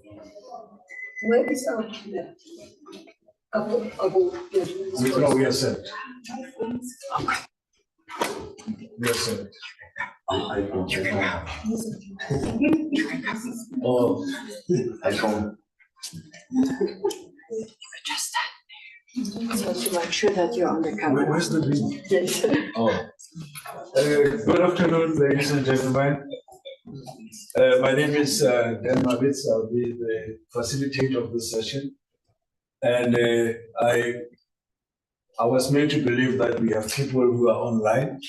Where is our No, we are set. We are set. Oh, iPhone. So to make sure that you're on the camera. Where's the link? Yes. Oh. Good afternoon, ladies and gentlemen. My name is Dan Mavitz. I'll be the facilitator of this session. And I was made to believe that we have people who are online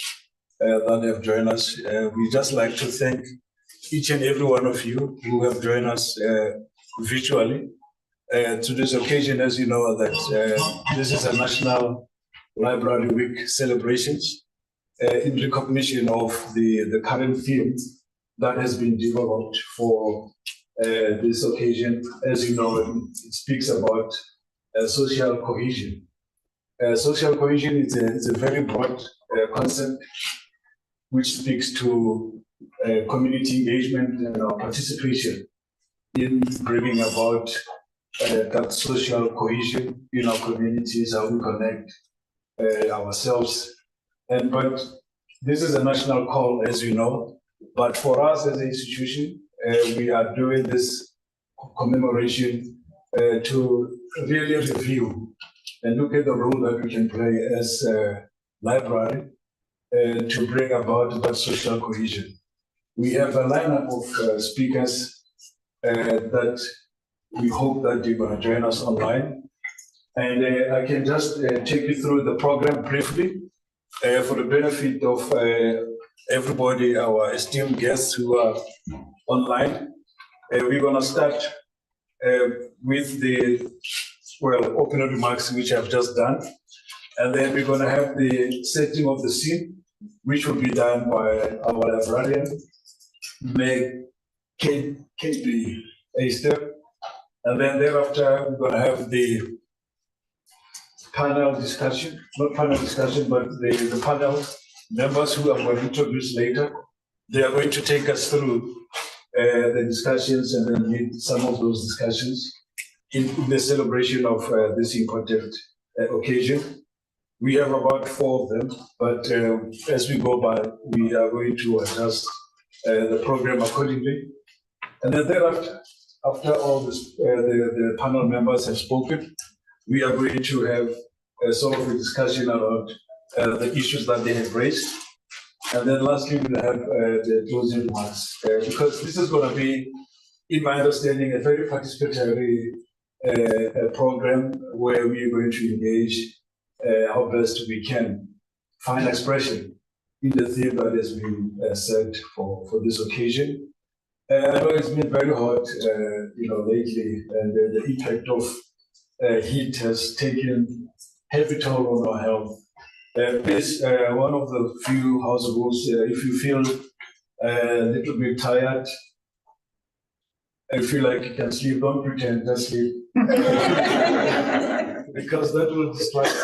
that have joined us. We just like to thank each and every one of you who have joined us virtually to this occasion. As you know, that this is a National Library Week celebrations in recognition of the current theme that has been developed for this occasion. As you know, it speaks about social cohesion. Social cohesion is a very broad concept which speaks to community engagement and participation in bringing about that social cohesion in our communities, how we connect ourselves. But this is a national call, as you know. But for us as an institution, we are doing this commemoration to really review and look at the role that we can play as a library to bring about that social cohesion. We have a lineup of speakers that we hope that they're going to join us online. And I can just take you through the program briefly for the benefit of everybody, our esteemed guests who are online. We're going to start with the opening remarks, which I've just done. And then we're going to have the setting of the scene, which will be done by our librarian, Meg K.B. Aister. And then thereafter, we're going to have the panel discussion, not panel discussion, but the panel members who I'm going to introduce later. They are going to take us through the discussions and then lead some of those discussions in the celebration of this important occasion. We have about 4 of them, but as we go by, we are going to adjust the program accordingly. And then thereafter, after all this, the panel members have spoken, we are going to have sort of a discussion about the issues that they have raised. And then lastly, we'll have the closing remarks, because this is going to be, in my understanding, a very participatory program where we are going to engage how best we can find expression in the theme that has been set for this occasion. I know it's been very hot, lately, and the impact of heat has taken heavy toll on our health. This one of the few house rules. If you feel a little bit tired, I feel like you can sleep. Don't pretend, just sleep, because that will distract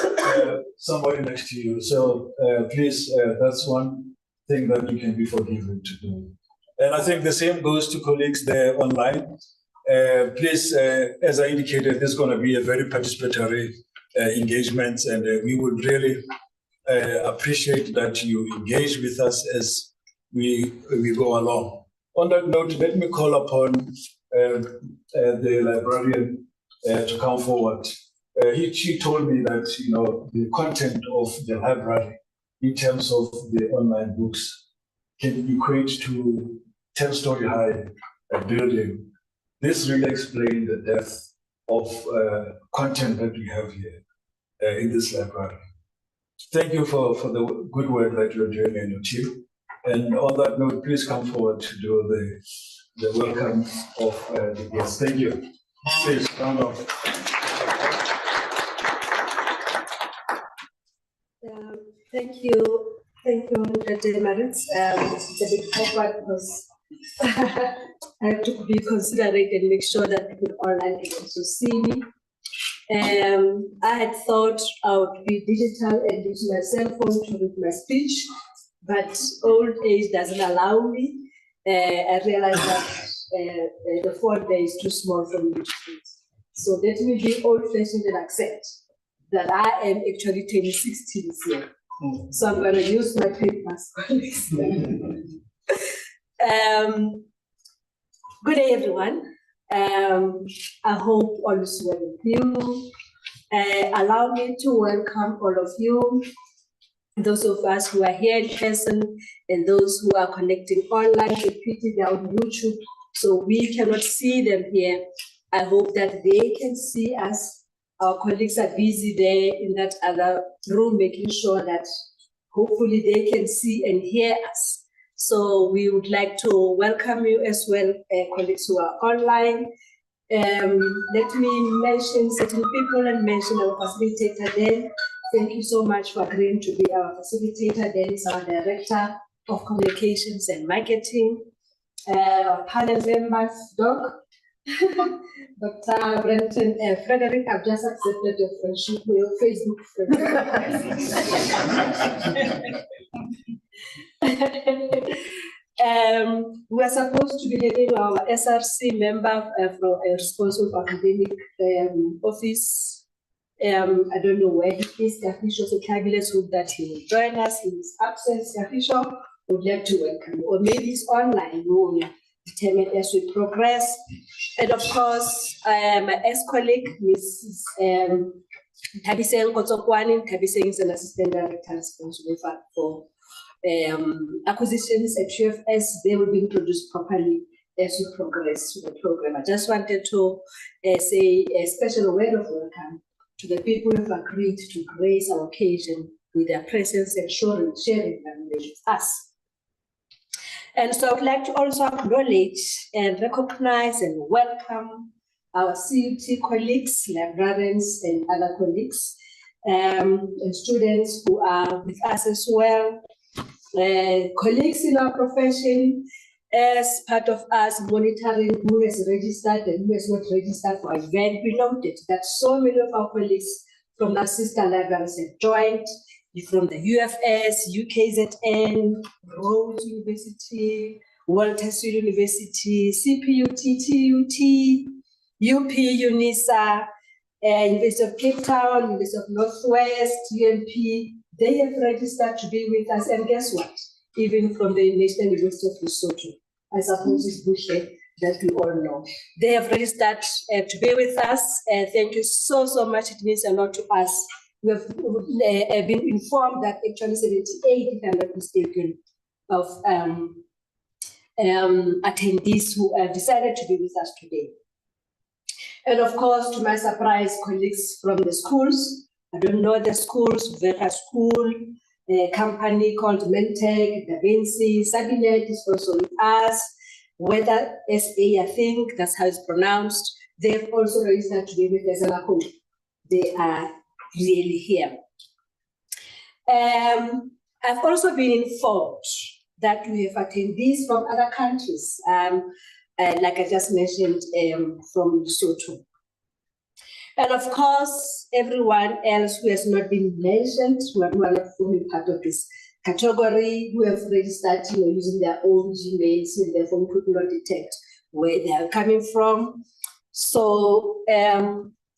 somebody next to you. So please, that's one thing that you can be forgiven to do. And I think the same goes to colleagues there online. Please, as I indicated, this is going to be a very participatory engagement, and we would really appreciate that you engage with us as we go along. On that note, let me call upon the librarian to come forward. She told me that the content of the library in terms of the online books can equate to 10-story high building. This really explains the depth of content that we have here in this library. Thank you for the good work that you're doing in your team. And on that note, please come forward to do the welcome of the guests. Thank you. Please, round of. Thank you, Dr. Maritz. It's a bit awkward because I have to be considerate and make sure that people online can also see me. I had thought I would be digital and use my cell phone to read my speech, but old age doesn't allow me. I realized that the font there is too small for me to read. So let me be old-fashioned and accept that I am actually turning 60 this year. So I'm going to use my papers. Good day, everyone. I hope all is well with you. Allow me to welcome all of you, those of us who are here in person and those who are connecting online, repeating on YouTube, so we cannot see them here. I hope that they can see us. Our colleagues are busy there in that other room, making sure that hopefully they can see and hear us. So we would like to welcome you as well, colleagues who are online. Let me mention certain people and mention our facilitator then. Thank you so much for agreeing to be our facilitator. Then is our Director of Communications and Marketing. Our panel members, Doc, Dr. Brenton Frederick, I've just accepted your friendship, your Facebook friend. We are supposed to be having our SRC member from a responsible for academic office. I don't know where he is, the official, so let's hope that he will join us in his absence. The official would like to welcome you, or maybe it's online, we will determine as we progress. And of course, my ex-colleague, Mrs. Thabiseng Kotsokwani. Thabiseng is an assistant director responsible for acquisitions at UFS. They will be introduced properly as we progress through the program. I just wanted to say a special word of welcome to the people who have agreed to grace our occasion with their presence and sharing their knowledge with us. And so I would like to also acknowledge and recognize and welcome our CUT colleagues, librarians and other colleagues, and students who are with us as well, colleagues in our profession, as part of us monitoring who has registered and who has not registered for event. We noted that so many of our colleagues from our sister libraries have joined, from the UFS, UKZN, Rhodes University, Walters University, CPUT, TUT, UP, UNISA, University of Cape Town, University of Northwest, UMP. They have registered to be with us, and guess what? Even from the National University of Lesotho, I suppose it's Bushe that we all know. They have registered to be with us. Thank you so much. It means a lot to us. We have been informed that actually 78, if I'm not mistaken, of attendees who have decided to be with us today. And of course, to my surprise, colleagues from the schools. I don't know the schools, Veta School, a company called Mentec, Da Vinci, Sabinet is also with us, Weather SA, I think that's how it's pronounced. They've also registered to be with us, and I hope they are really here. I've also been informed that we have attendees from other countries, like I just mentioned, from Lesotho. And of course, everyone else who has not been mentioned, who are not forming part of this category, who have registered, using their own Gmails, and therefore we could not detect where they are coming from. So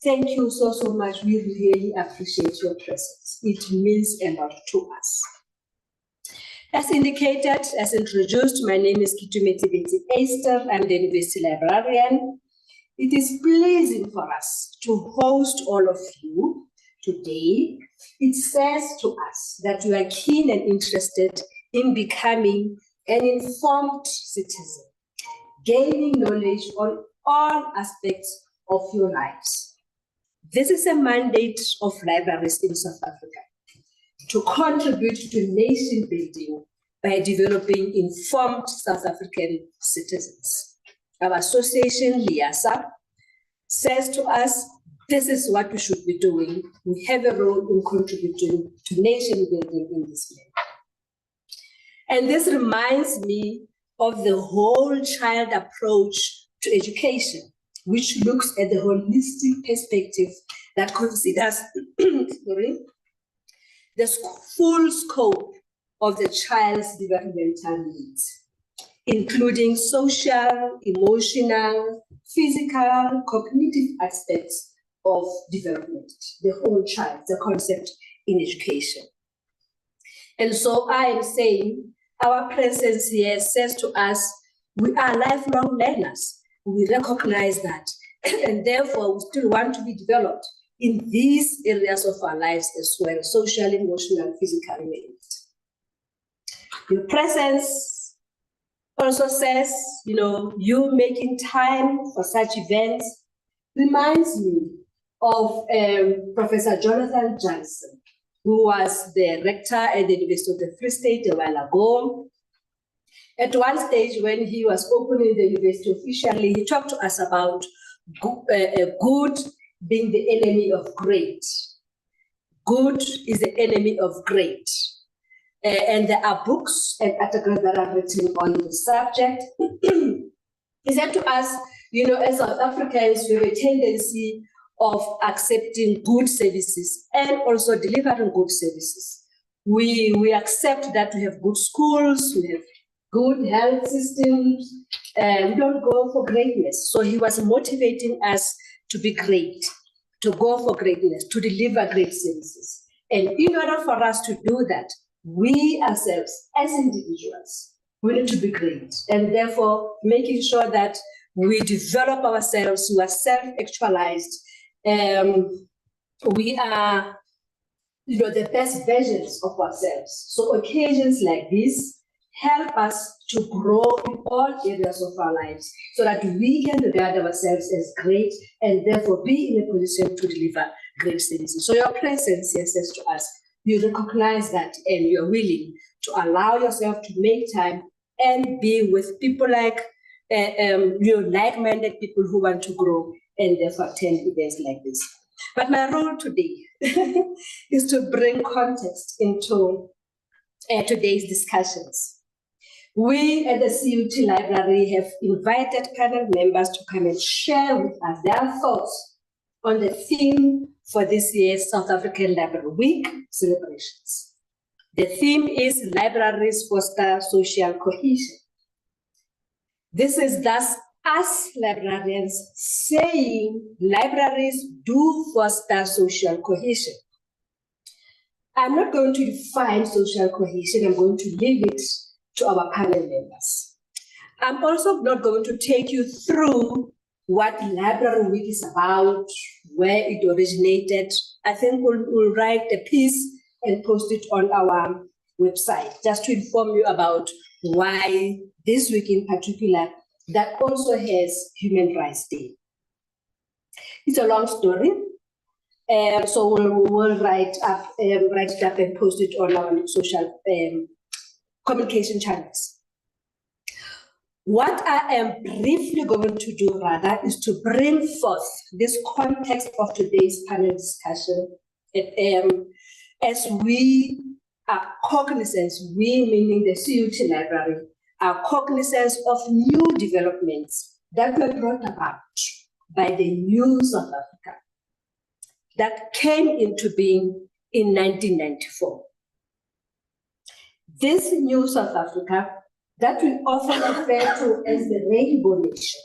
thank you so much. We really appreciate your presence. It means a lot to us. As indicated, as introduced, my name is Kitumeti Betty Esther. I'm the University Librarian. It is pleasing for us to host all of you today. It says to us that you are keen and interested in becoming an informed citizen, gaining knowledge on all aspects of your lives. This is a mandate of libraries in South Africa, to contribute to nation building by developing informed South African citizens. Our association, LIASA, says to us, this is what we should be doing. We have a role in contributing to nation building in this way. And this reminds me of the whole child approach to education, which looks at the holistic perspective that considers the full scope of the child's developmental needs. including social, emotional, physical, cognitive aspects of development, the whole child, the concept in education. And so I am saying our presence here says to us, we are lifelong learners. We recognize that, and therefore we still want to be developed in these areas of our lives as well, social, emotional, physical, mental. Your presence also says, you making time for such events reminds me of Professor Jonathan Johnson, who was the rector at the University of the Free State a while ago. At one stage, when he was opening the university officially, he talked to us about good being the enemy of great. Good is the enemy of great. And there are books and articles that are written on the subject. He said to us, as South Africans, we have a tendency of accepting good services and also delivering good services. We accept that we have good schools, we have good health systems, and we don't go for greatness. So he was motivating us to be great, to go for greatness, to deliver great services. And in order for us to do that, we ourselves as individuals, we need to be great. And therefore, making sure that we develop ourselves, we are self-actualized, we are the best versions of ourselves. So occasions like this help us to grow in all areas of our lives so that we can regard ourselves as great and therefore be in a position to deliver great services. So your presence here says to us, you recognize that and you're willing to allow yourself to make time and be with people like like-minded people who want to grow and therefore attend events like this. But my role today is to bring context into today's discussions. We at the CUT Library have invited panel members to come and share with us their thoughts on the theme for this year's South African Library Week celebrations. The theme is Libraries Foster Social Cohesion. This is thus us librarians saying libraries do foster social cohesion. I'm not going to define social cohesion, I'm going to leave it to our panel members. I'm also not going to take you through what Library Week is about, where it originated. I think we'll write a piece and post it on our website, just to inform you about why this week in particular, that also has Human Rights Day. It's a long story, so we'll write it up and post it on our social communication channels. What I am briefly going to do rather is to bring forth this context of today's panel discussion as we are cognizant, we meaning the CUT Library, are cognizant of new developments that were brought about by the new South Africa that came into being in 1994. This new South Africa that we often refer to as the Rainbow Nation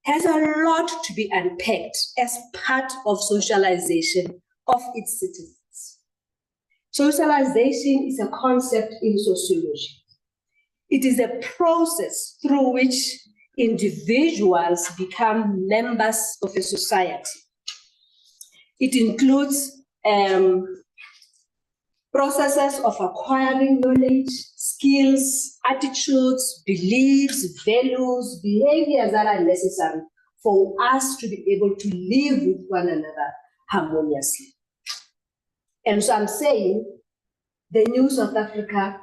has a lot to be unpacked as part of socialization of its citizens. Socialization is a concept in sociology. It is a process through which individuals become members of a society. It includes processes of acquiring knowledge, skills, attitudes, beliefs, values, behaviors that are necessary for us to be able to live with one another harmoniously. And so I'm saying the new South Africa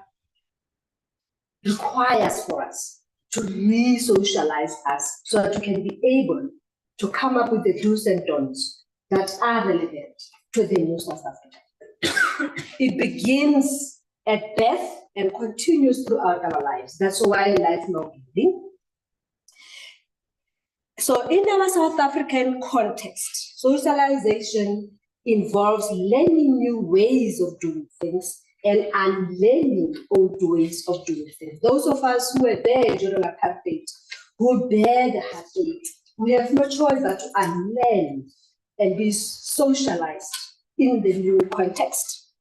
requires for us to re-socialize us so that we can be able to come up with the do's and don'ts that are relevant to the new South Africa. It begins at birth and continues throughout our lives. That's why lifelong learning. So in our South African context, socialization involves learning new ways of doing things and unlearning old ways of doing things. Those of us who were there during apartheid, who bear the heartache, we have no choice but to unlearn and be socialized in the new context.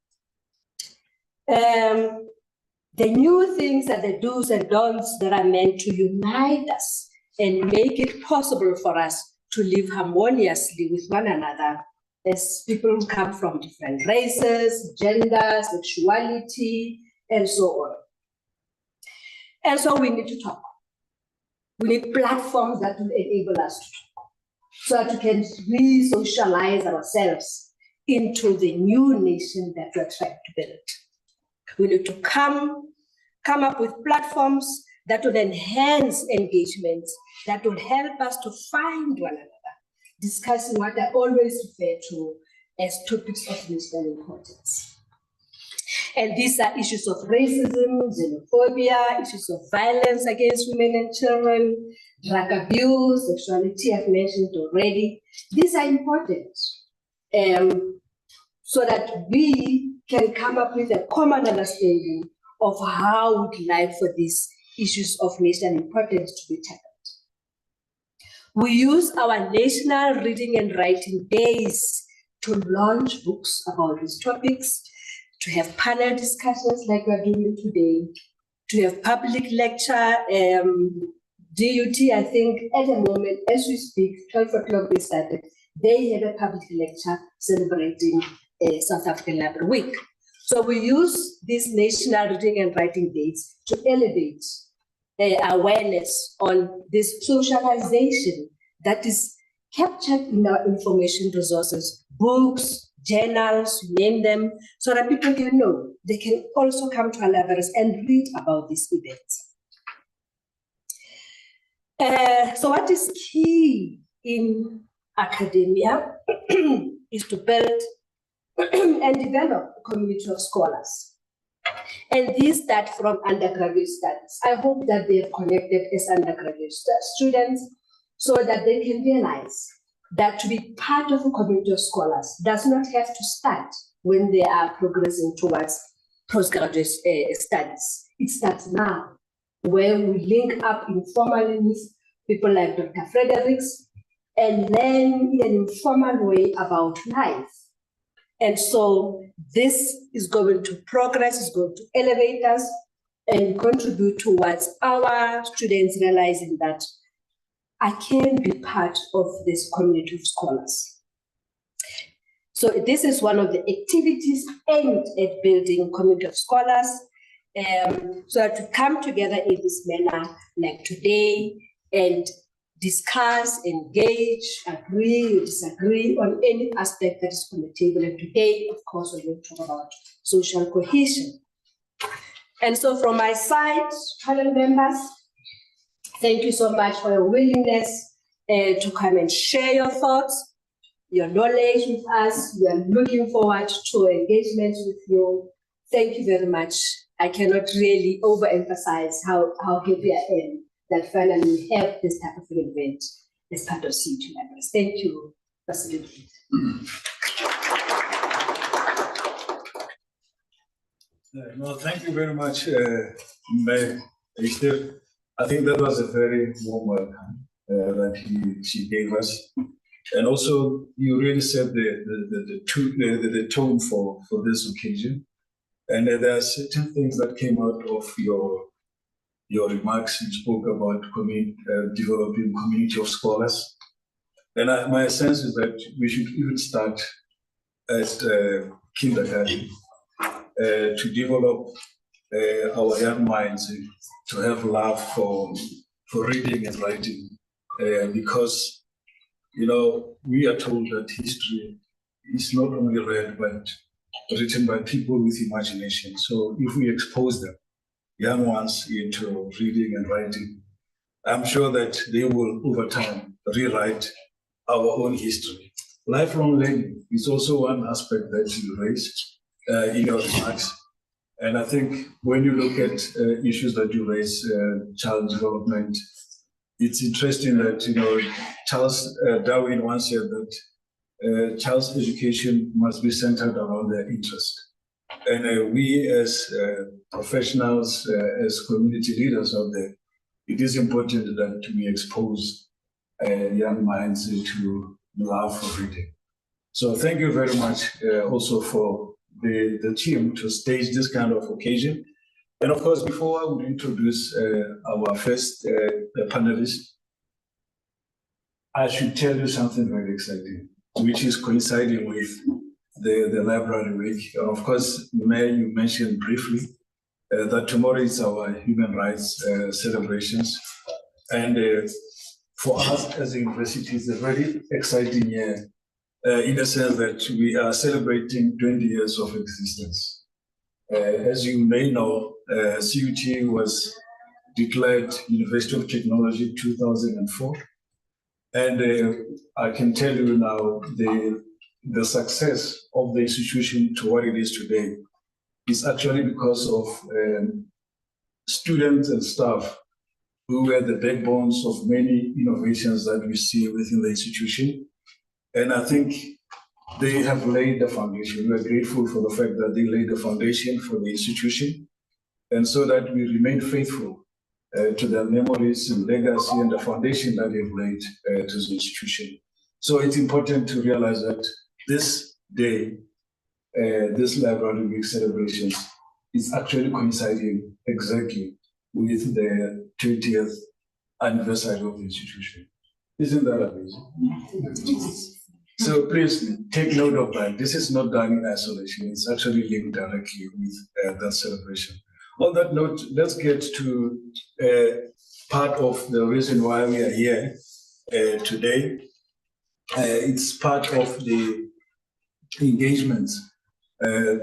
The new things are the do's and don'ts that are meant to unite us and make it possible for us to live harmoniously with one another as people who come from different races, genders, sexuality, and so on. And so we need to talk. We need platforms that will enable us to talk so that we can re-socialize ourselves into the new nation that we're trying to build. We need to come up with platforms that will enhance engagement, that will help us to find one another, discussing what I always refer to as topics of national importance. And these are issues of racism, xenophobia, issues of violence against women and children, drug abuse, sexuality, I've mentioned already. These are important so that we can come up with a common understanding of how we'd like for these issues of national importance to be tackled. We use our National Reading and Writing Days to launch books about these topics, to have panel discussions like we're doing today, to have public lecture. DUT, I think at the moment, as we speak, 12 o'clock they started, they had a public lecture celebrating South African Library Week. So we use these National Reading and Writing Days to elevate awareness on this socialization that is captured in our information resources, books, journals, name them, so that people can know. They can also come to our libraries and read about these events. So what is key in academia is to build and develop a community of scholars. And these start from undergraduate studies. I hope that they have connected as undergraduate students so that they can realize that to be part of a community of scholars does not have to start when they are progressing towards postgraduate studies. It starts now, where we link up informally with people like Dr. Fredericks and learn in an informal way about life. And so this is going to progress, is going to elevate us and contribute towards our students realizing that I can be part of this community of scholars. So this is one of the activities aimed at building community of scholars, so that we come together in this manner like today and discuss, engage, agree, or disagree on any aspect that is on the table. And today, of course, we're going to talk about social cohesion. And so from my side, panel members, thank you so much for your willingness to come and share your thoughts, your knowledge with us. We are looking forward to engagement with you. Thank you very much. I cannot really overemphasize how happy I am that finally we have this type of event as part of CUT Libraries. Thank you, President. No, thank you very much, Mbe Esther. I think that was a very warm welcome that she gave us. And also, you really set the tone for this occasion. And there are certain things that came out of your remarks. You spoke about developing community of scholars. And my sense is that we should even start at kindergarten to develop our young minds to have love for reading and writing. Because, you know, we are told that history is not only read, but written by people with imagination. So if we expose them, young ones, into reading and writing, I'm sure that they will, over time, rewrite our own history. Lifelong learning is also one aspect that you raised in your remarks. And I think when you look at issues that you raise, child development, it's interesting that, you know, Charles Darwin once said that child's education must be centered around their interest. And we as professionals, as community leaders out there, it is important that we expose young minds to love for reading. So thank you very much also for the team to stage this kind of occasion. And of course, before I would introduce our first panelist, I should tell you something very exciting, which is coinciding with the library week. Of course, Mayor, you mentioned briefly that tomorrow is our human rights celebrations. And for us as a university, it's a very exciting year in the sense that we are celebrating 20 years of existence. As you may know, CUT was declared University of Technology 2004. And I can tell you now the success of the institution to what it is today is actually because of students and staff who were the backbones of many innovations that we see within the institution. And I think they have laid the foundation. We are grateful for the fact that they laid the foundation for the institution, and so that we remain faithful to their memories and legacy and the foundation that they've laid to the institution. So it's important to realize that this day, this Library Week celebrations is actually coinciding exactly with the 20th anniversary of the institution. Isn't that amazing? So please take note of that. This is not done in isolation. It's actually linked directly with that celebration. On that note, let's get to part of the reason why we are here today. It's part of the engagements.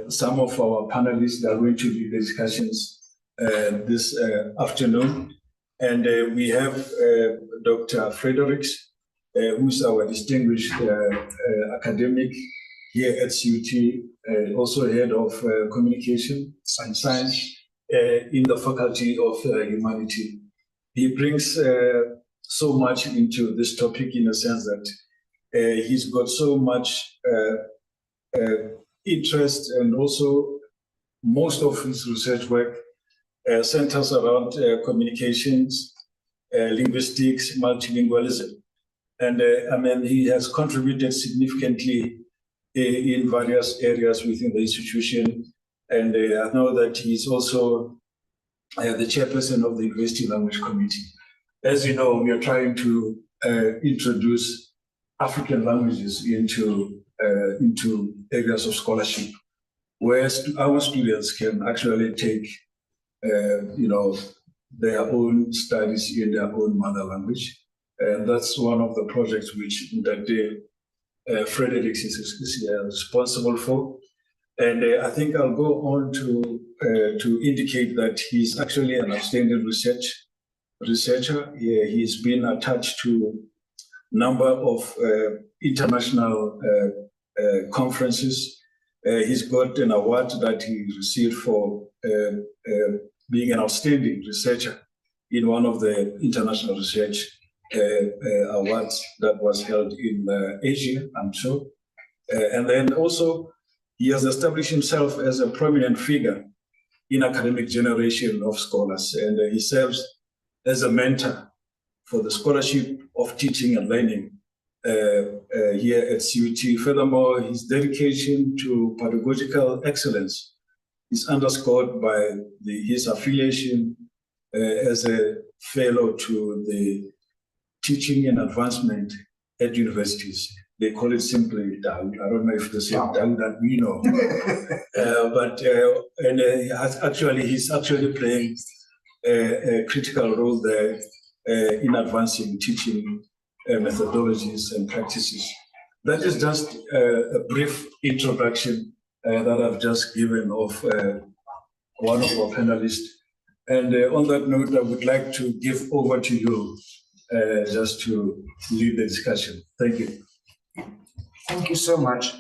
Some of our panelists are going to lead the discussions this afternoon. And we have Dr. Fredericks, who's our distinguished academic here at CUT, also head of communication and science in the Faculty of Humanity. He brings so much into this topic in a sense that he's got so much interest, and also most of his research work centers around communications, linguistics, multilingualism. And I mean, he has contributed significantly in various areas within the institution. And I know that he's also the chairperson of the University Language Committee. As you know, we are trying to introduce African languages into areas of scholarship, where our students can actually take, their own studies in their own mother language. And that's one of the projects which Fredericks is responsible for. And I think I'll go on to indicate that he's actually an outstanding researcher. He's been attached to a number of international conferences. He's got an award that he received for being an outstanding researcher in one of the international research awards that was held in Asia, I'm sure. And then also, he has established himself as a prominent figure in academic generation of scholars, and he serves as a mentor for the scholarship of teaching and learning here at CUT. Furthermore, his dedication to pedagogical excellence is underscored by his affiliation as a fellow to the Teaching and Advancement at Universities. They call it simply DAUD. I don't know if the same DAUD that we know. He's actually playing a critical role there in advancing teaching methodologies and practices. That is just a brief introduction that I've just given of one of our panelists. And on that note, I would like to give over to you just to lead the discussion. Thank you. Thank you so much.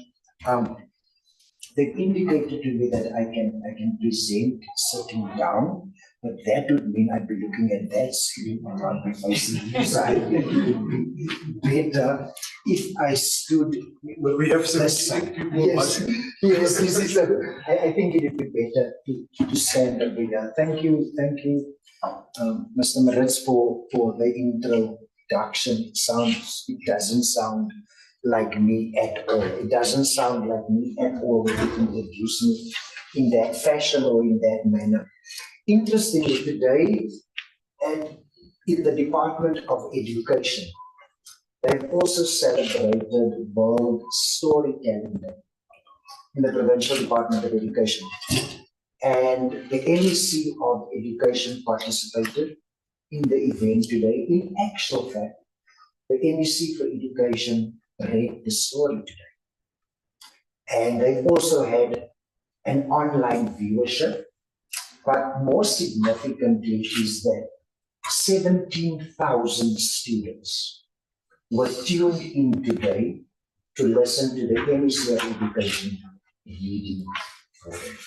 They indicated to me that I can present sitting down, but that would mean I'd be looking at that screen and I'd be facing you. So I think it would be better if I stood. Well, we have some Yes, people yes, watching. yes, this is I think it would be better to stand over here. Thank you, Mr. Maritz, for the introduction. It doesn't sound like me at all. It doesn't sound like me at all when you introduce me in that fashion or in that manner. Interestingly, today, in the Department of Education, they've also celebrated World Storytelling Day in the Provincial Department of Education. And the NEC of Education participated in the event today. In actual fact, the NEC for Education read the story today. And they've also had an online viewership. But more significantly is that 17,000 students were tuned in today to listen to the NEC of Education reading program.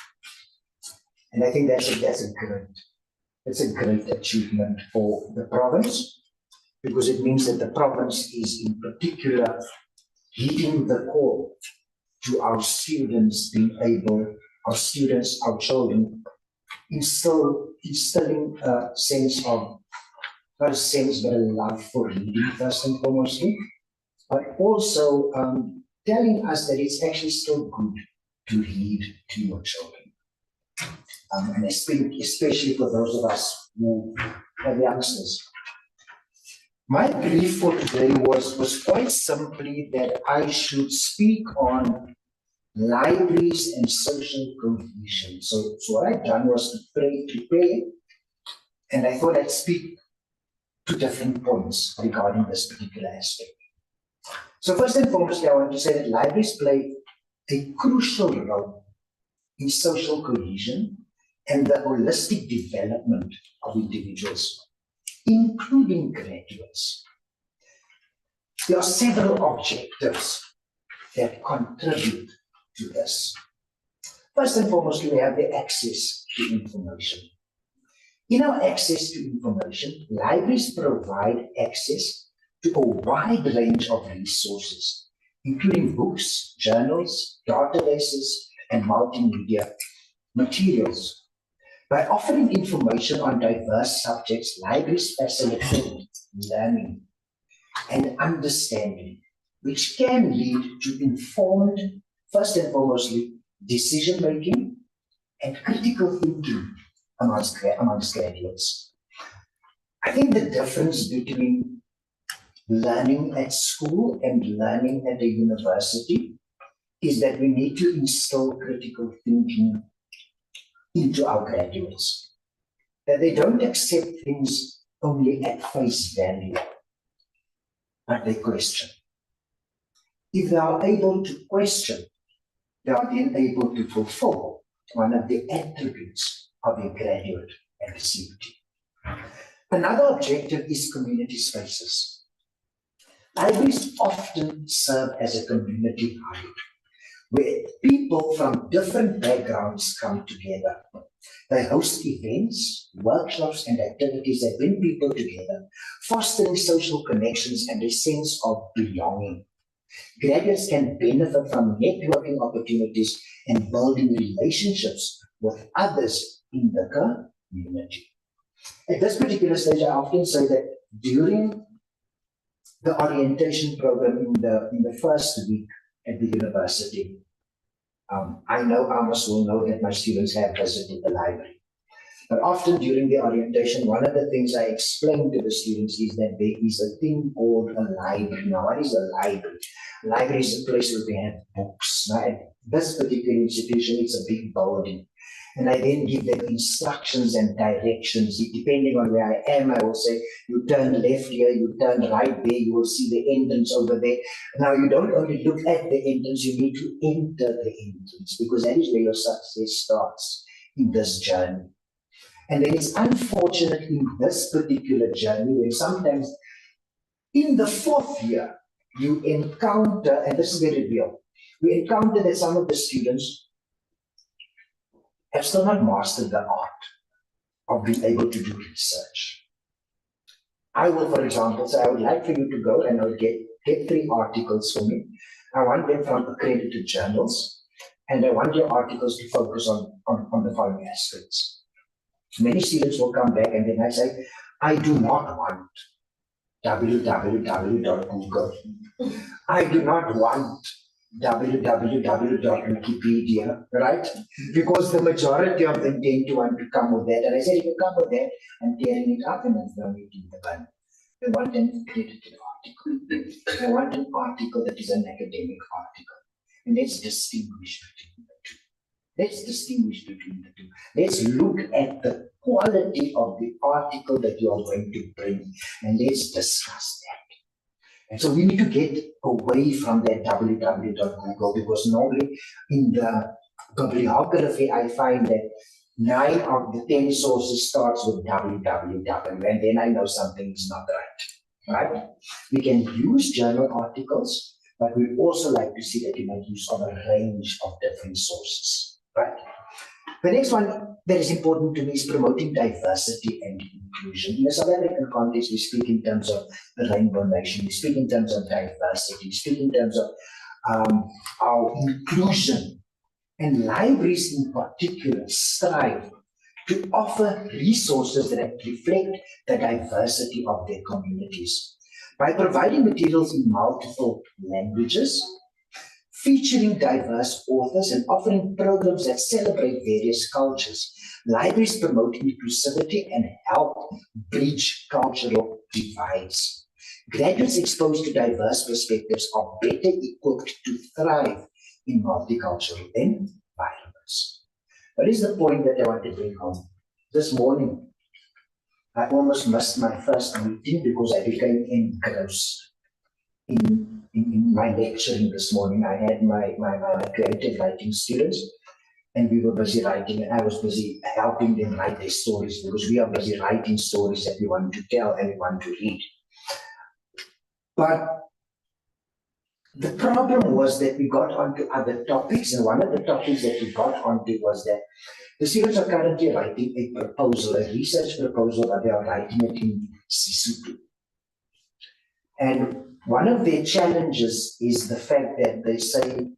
And I think that's a great achievement for the province, because it means that the province is in particular heeding the call to our students our children, instilling a sense of, not a sense, but a love for reading first and foremost, but also telling us that it's actually still good to read to your children. And especially for those of us who have youngsters. My brief for today was quite simply that I should speak on libraries and social cohesion. So what I've done was to prepare, and I thought I'd speak to different points regarding this particular aspect. So first and foremost, I want to say that libraries play a crucial role in social cohesion and the holistic development of individuals, including graduates. There are several objectives that contribute to this. First and foremost, we have the access to information. In our access to information, libraries provide access to a wide range of resources, including books, journals, databases, and multimedia materials. By offering information on diverse subjects, libraries facilitate learning and understanding, which can lead to informed, first and foremostly, decision-making and critical thinking amongst graduates. I think the difference between learning at school and learning at a university is that we need to instill critical thinking into our graduates. That they don't accept things only at face value, but they question. If they are able to question, they are then able to fulfill one of the attributes of a graduate activity. Another objective is community spaces. Libraries often serve as a community hub where people from different backgrounds come together. They host events, workshops, and activities that bring people together, fostering social connections and a sense of belonging. Graduates can benefit from networking opportunities and building relationships with others in the community. At this particular stage, I often say that during the orientation program in the first week at the university, I know Amos will know that my students have visited the library. But often during the orientation, one of the things I explain to the students is that there is a thing called a library. Now, what is a library? A library is a place where we have books. Now, at this particular institution, it's a big building. And I then give them instructions and directions. Depending on where I am, I will say, you turn left here, you turn right there, you will see the entrance over there. Now, you don't only look at the entrance, you need to enter the entrance, because that is where your success starts in this journey. And then it's unfortunate in this particular journey when sometimes in the fourth year, you encounter, and this is very real, we encounter that some of the students have still not mastered the art of being able to do research. I will, for example, say I would like for you to go and I'll get 3 articles for me. I want them from accredited journals, and I want your articles to focus on the following aspects. Many students will come back and then I say, I do not want www.google. I do not want www.wikipedia, right? Because the majority of them tend to want to come with that. And I said, if you come with that, I'm tearing it up and I'm throwing it in the bin. I want an accredited article. I want an article that is an academic article. And let's distinguish between the two. Let's distinguish between the two. Let's look at the quality of the article that you are going to bring, and let's discuss that. And so we need to get away from that www.google, because normally in the bibliography, I find that 9 of the 10 sources starts with www, and then I know something is not right. We can use journal articles, but we also like to see that you make use of a range of different sources, right? The next one that is important to me is promoting diversity and inclusion. In the South African context, we speak in terms of the Rainbow Nation, we speak in terms of diversity, we speak in terms of our inclusion. And libraries in particular strive to offer resources that reflect the diversity of their communities. By providing materials in multiple languages, featuring diverse authors, and offering programs that celebrate various cultures, libraries promote inclusivity and help bridge cultural divides. Graduates exposed to diverse perspectives are better equipped to thrive in multicultural environments. What is the point that I want to bring home? This morning, I almost missed my first meeting because I became engrossed in my lecturing this morning. I had my creative writing students, and we were busy writing, and I was busy helping them write their stories, because we are busy writing stories that we want to tell and we want to read. But the problem was that we got onto other topics, and one of the topics that we got onto was that the students are currently writing a proposal, a research proposal, but they are writing it in Sesotho. And one of their challenges is the fact that they say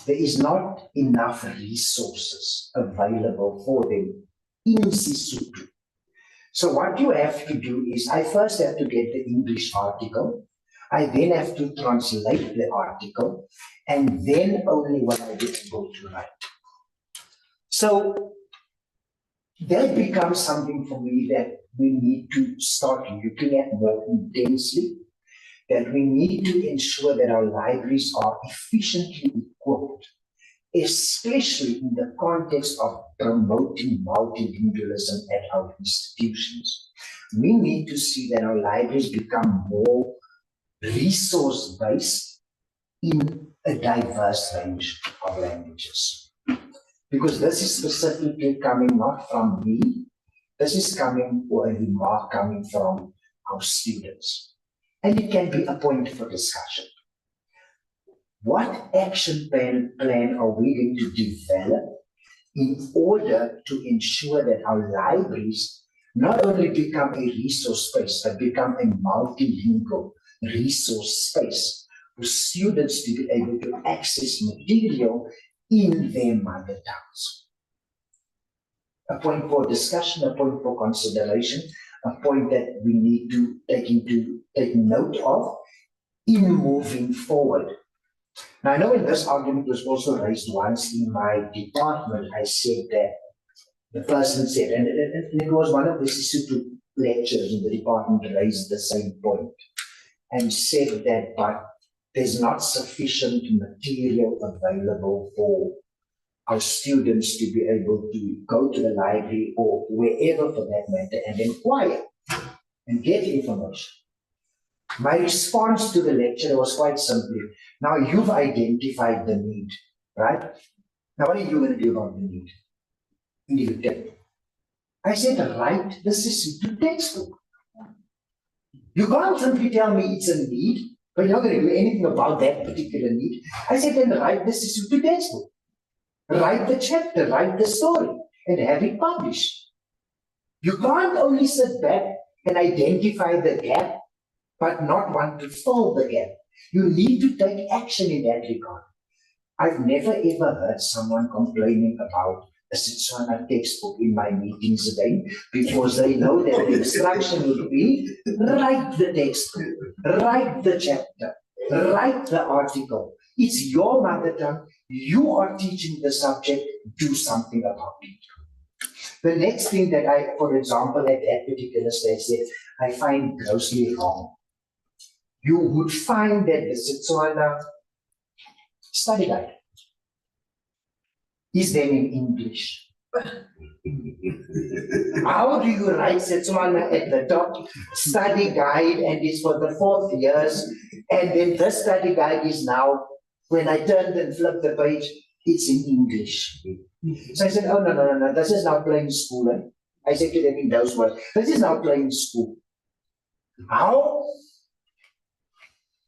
there is not enough resources available for them in Sesotho. So what you have to do is, I first have to get the English article, I then have to translate the article, and then only will I be able to write. So that becomes something for me that we need to start looking at more intensely, that we need to ensure that our libraries are efficiently equipped, especially in the context of promoting multilingualism at our institutions. We need to see that our libraries become more resource-based in a diverse range of languages. Because this is specifically coming not from me, this is coming, or a remark coming from our students. And it can be a point for discussion. What action plan are we going to develop in order to ensure that our libraries not only become a resource space, but become a multilingual resource space for students to be able to access material in their mother tongues? A point for discussion, a point for consideration, a point that we need to take note of in moving forward. Now, I know in this argument was also raised once in my department. I said that the person said, and it was one of the Sesotho lecturers in the department raised the same point and said that, but there's not sufficient material available for our students to be able to go to the library or wherever for that matter and inquire and get information. My response to the lecturer was quite simply, now you've identified the need, right? Now what are you going to do about the need? And you tell me. I said, write the Sesotho textbook. You can't simply tell me it's a need, but you're not going to do anything about that particular need. I said, then write the Sesotho textbook. Write the chapter, write the story, and have it published. You can't only sit back and identify the gap, but not want to fill the gap. You need to take action in that regard. I've never ever heard someone complaining about a Setswana textbook in my meetings again, because they know that the instruction would be write the textbook, write the chapter, write the article. It's your mother tongue. You are teaching the subject. Do something about it. The next thing that I, for example, at that particular stage said, I find grossly wrong. You would find that the Setswana study guide is then in English. How do you write Setswana at the top? Study guide, and it's for the 4th years. And then the study guide is now, when I turned and flipped the page, it's in English. So I said, oh, no, this is now plain school. Eh? I said to them in those words, this is now plain school. How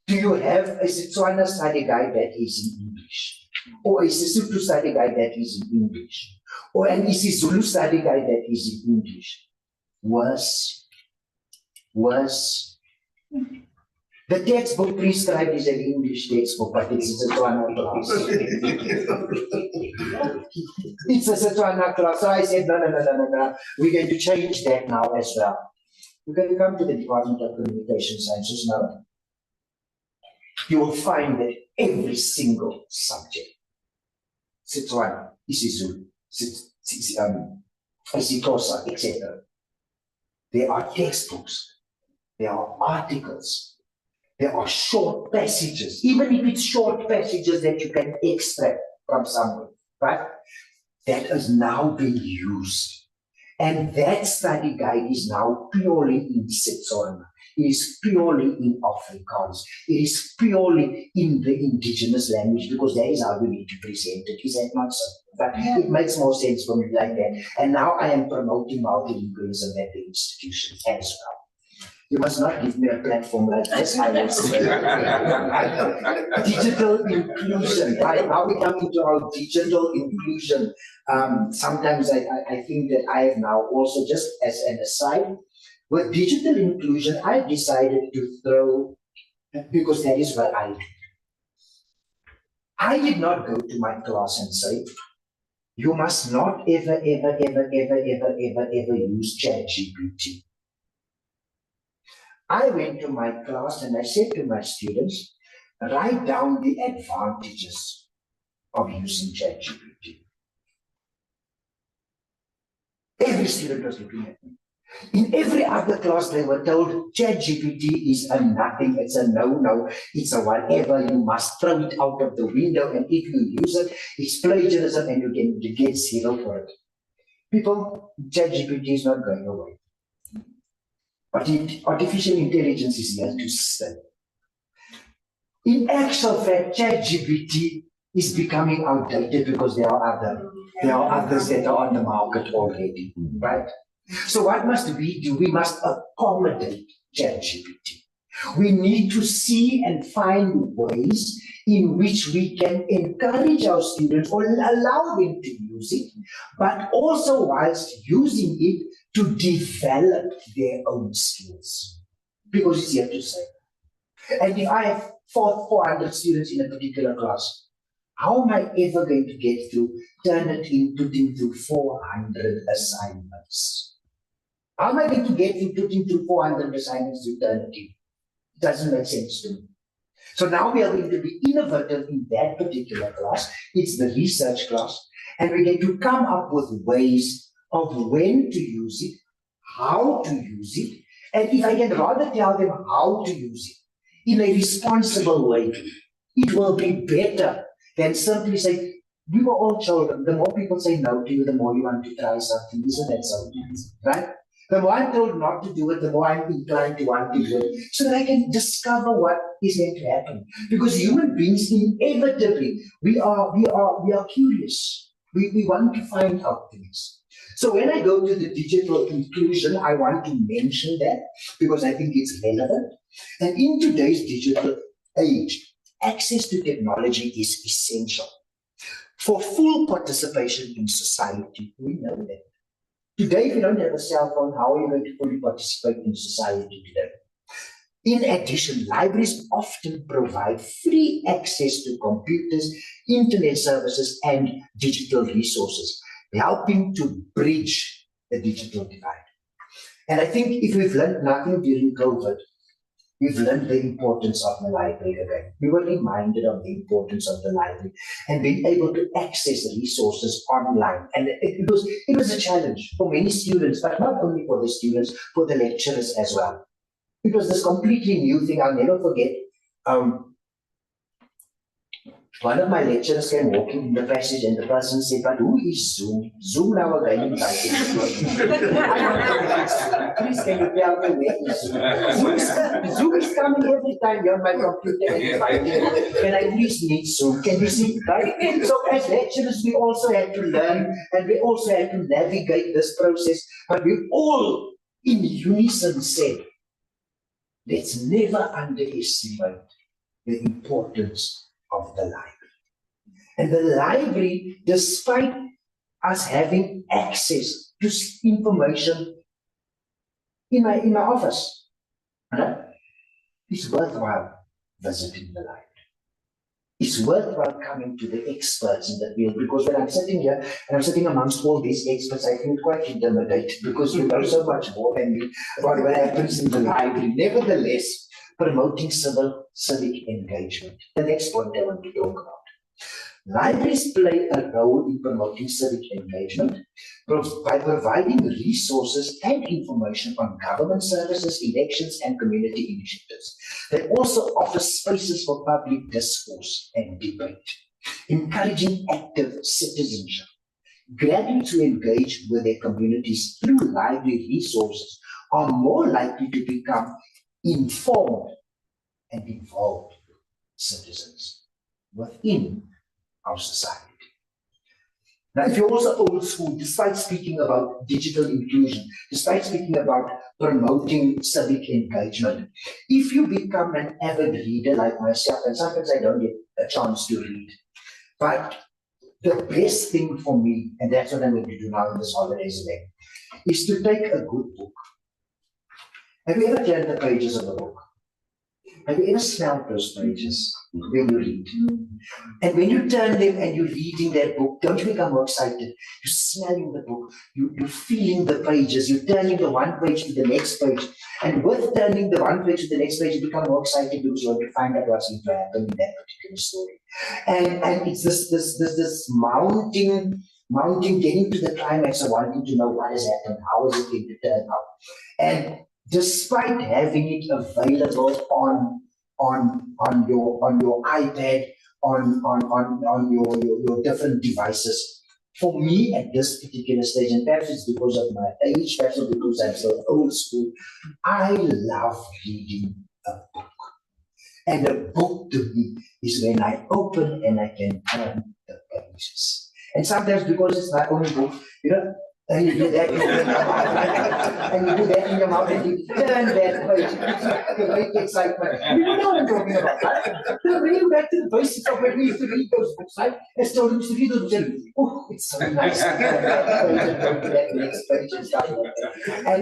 do you have a Setswana study guide that is in English? Or a Sesotho study guide that is in English? Or an isiZulu study guide that is in English? Worse. The textbook prescribed is an English textbook, but it's a Setswana class. It's a Setswana class. So I said, no. We're going to change that now as well. We're going to come to the Department of Communication Sciences now. You will find that every single subject, Setswana, isiZulu, isiXhosa, etc. There are textbooks, there are articles, there are short passages, even if it's short passages that you can extract from somewhere, right? That is now being used. And that study guide is now purely in Setswana. It is purely in Afrikaans. It is purely in the indigenous language, because that is how we need to present it. Is that not so? But it makes more sense for me like that. And now I am promoting multilingualism at the institution as well. You must not give me a platform like this. I will say. Digital inclusion. Right now we come into our digital inclusion. Sometimes I think that I have now also, just as an aside, with digital inclusion, I decided to throw, because that is what I do. I did not go to my class and say, you must not ever use ChatGPT. I went to my class and I said to my students, write down the advantages of using ChatGPT. Every student was looking at me. In every other class, they were told ChatGPT is a nothing, it's a no, it's a whatever, you must throw it out of the window, and if you use it, it's plagiarism and you get zero for it. People, ChatGPT is not going away. But artificial intelligence is here to stay. In actual fact, ChatGPT is becoming outdated because there are others that are on the market already, right? So what must we do? We must accommodate ChatGPT. We need to see and find ways in which we can encourage our students or allow them to use it, but also whilst using it to develop their own skills. Because it's here to stay. And if I have 400 students in a particular class, how am I ever going to get to turn it in, putting through 400 assignments? How am I going to get to putting through 400 assignments to turn it in? It doesn't make sense to me. So now we are going to be innovative in that particular class. It's the research class. And we're going to come up with ways of when to use it, how to use it, and if I can rather tell them how to use it in a responsible way, it will be better than simply say, we were all children. The more people say no to you, the more you want to try something. Isn't that so? Right? The more I'm told not to do it, the more I'm inclined to want to do it, so that I can discover what is going to happen. Because human beings, inevitably, we are curious. We want to find out things. So when I go to the digital inclusion, I want to mention that because I think it's relevant. And in today's digital age, access to technology is essential for full participation in society. We know that. Today, if you don't have a cell phone, how are you going to fully participate in society today? In addition, libraries often provide free access to computers, internet services, and digital resources, helping to bridge the digital divide. And I think if we've learned nothing during COVID, we've learned the importance of the library again. We were reminded of the importance of the library and being able to access resources online. And it was a challenge for many students, but not only for the students, for the lecturers as well. It was this completely new thing. I'll never forget. One of my lecturers came walking in the passage and the person said, "But who is Zoom? Zoom now again." Please can you tell me where is Zoom? Zoom is coming every time you're on my computer and can I please need Zoom? Can you see? Right? So as lecturers, we also had to learn and we also had to navigate this process. But we all in unison said, let's never underestimate the importance of the library. And the library, despite us having access to information in my office, it's worthwhile visiting the library. It's worthwhile coming to the experts in the field, because when I'm sitting here and I'm sitting amongst all these experts, I feel quite intimidated because you know so much more than me about what happens in the library. Nevertheless, promoting civic engagement. The next point I want to talk about. Libraries play a role in promoting civic engagement by providing resources and information on government services, elections, and community initiatives. They also offer spaces for public discourse and debate, encouraging active citizenship. Graduates who engage with their communities through library resources are more likely to become informed and involved citizens within our society. Now, if you're also old school, despite speaking about digital inclusion, despite speaking about promoting civic engagement, if you become an avid reader like myself, and sometimes I don't get a chance to read, but the best thing for me, and that's what I'm going to do now in this holidays event, is to take a good book. Have you ever turned the pages of a book? Have you ever smelled those pages when you read? And when you turn them and you're reading that book, don't you become more excited? You're smelling the book, you're feeling the pages, you're turning the one page to the next page. And with turning the one page to the next page, you become more excited because you want to find out what's going to happen in that particular story. And it's this mounting, getting to the climax of wanting to know what has happened, how is it going to turn out. And despite having it available on your iPad, on your different devices, for me at this particular stage, and perhaps it's because of my age, perhaps it's because I'm so old school, I love reading a book. And a book to me is when I open and I can turn the pages. And sometimes because it's my own book, and you do that in your mouth, and you do that in your mouth, and you turn that page. It's great excitement. You know what I'm talking about, right? So bring you back to the basics of when we used to read those books, right? As told used to read those books, and it's so nice. That next page and stuff like that.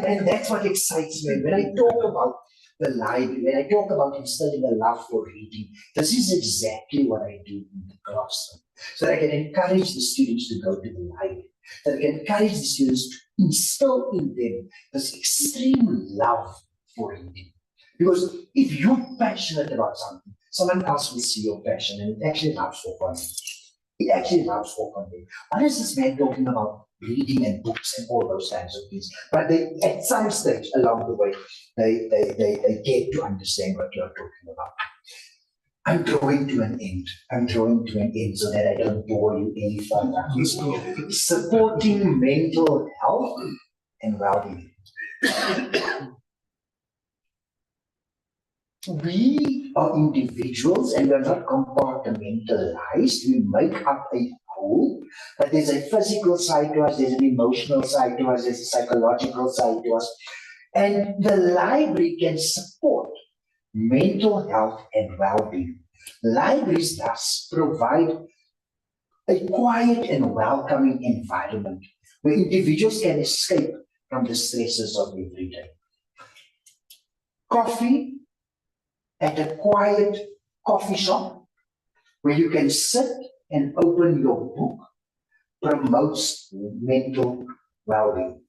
And that's what excites me. When I talk about the library, when I talk about instilling a love for reading, this is exactly what I do in the classroom. So that I can encourage the students to go to the library. That can encourage the students to instill in them this extreme love for reading. Because if you're passionate about something, someone else will see your passion and it actually rubs off on you. It actually rubs off on you. What is this man talking about reading and books and all those kinds of things? But they, at some stage along the way, they get to understand what you're talking about. I'm drawing to an end. So that I don't bore you any further. Supporting mental health and well-being. We are individuals and we're not compartmentalized. We make up a whole, but there's a physical side to us, there's an emotional side to us, there's a psychological side to us. And the library can support mental health and well-being. Libraries thus provide a quiet and welcoming environment where individuals can escape from the stresses of every day. Coffee at a quiet coffee shop where you can sit and open your book promotes mental well-being.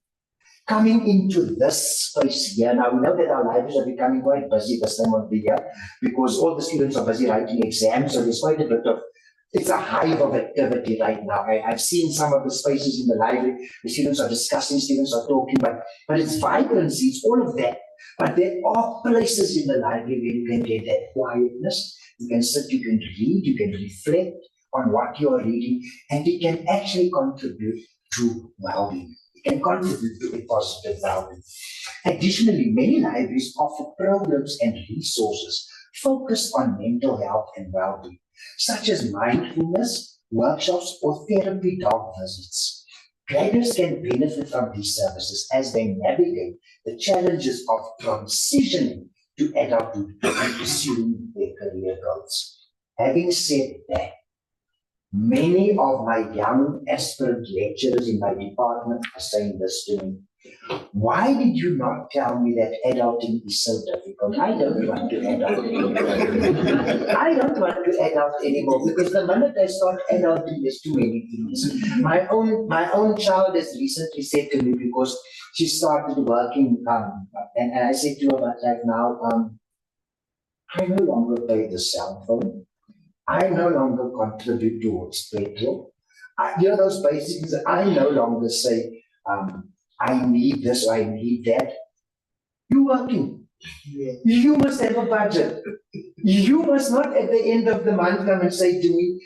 Coming into this space here, now we know that our libraries are becoming quite busy this time of the year because all the students are busy writing exams, so there's quite a bit of, it's a hive of activity right now. I've seen some of the spaces in the library, the students are discussing, students are talking, but it's vibrancy, it's all of that. But there are places in the library where you can get that quietness, you can sit, you can read, you can reflect on what you are reading, and it can actually contribute to well-being. It can contribute to a positive well-being. Additionally, many libraries offer programs and resources focused on mental health and well-being, such as mindfulness, workshops, or therapy dog visits. Graduates can benefit from these services as they navigate the challenges of transitioning to adulthood and pursuing their career goals. Having said that, many of my young aspirant lecturers in my department are saying this to me. Why did you not tell me that adulting is so difficult? I don't want to adult. I don't want to adult anymore because the minute I start adulting, there's too many things. My own child has recently said to me because she started working, and I said to her, but like now, I no longer pay the cell phone. I no longer contribute towards petrol. Those basics, I no longer say, I need this or I need that. You're working. Yeah. You must have a budget. You must not at the end of the month come and say to me,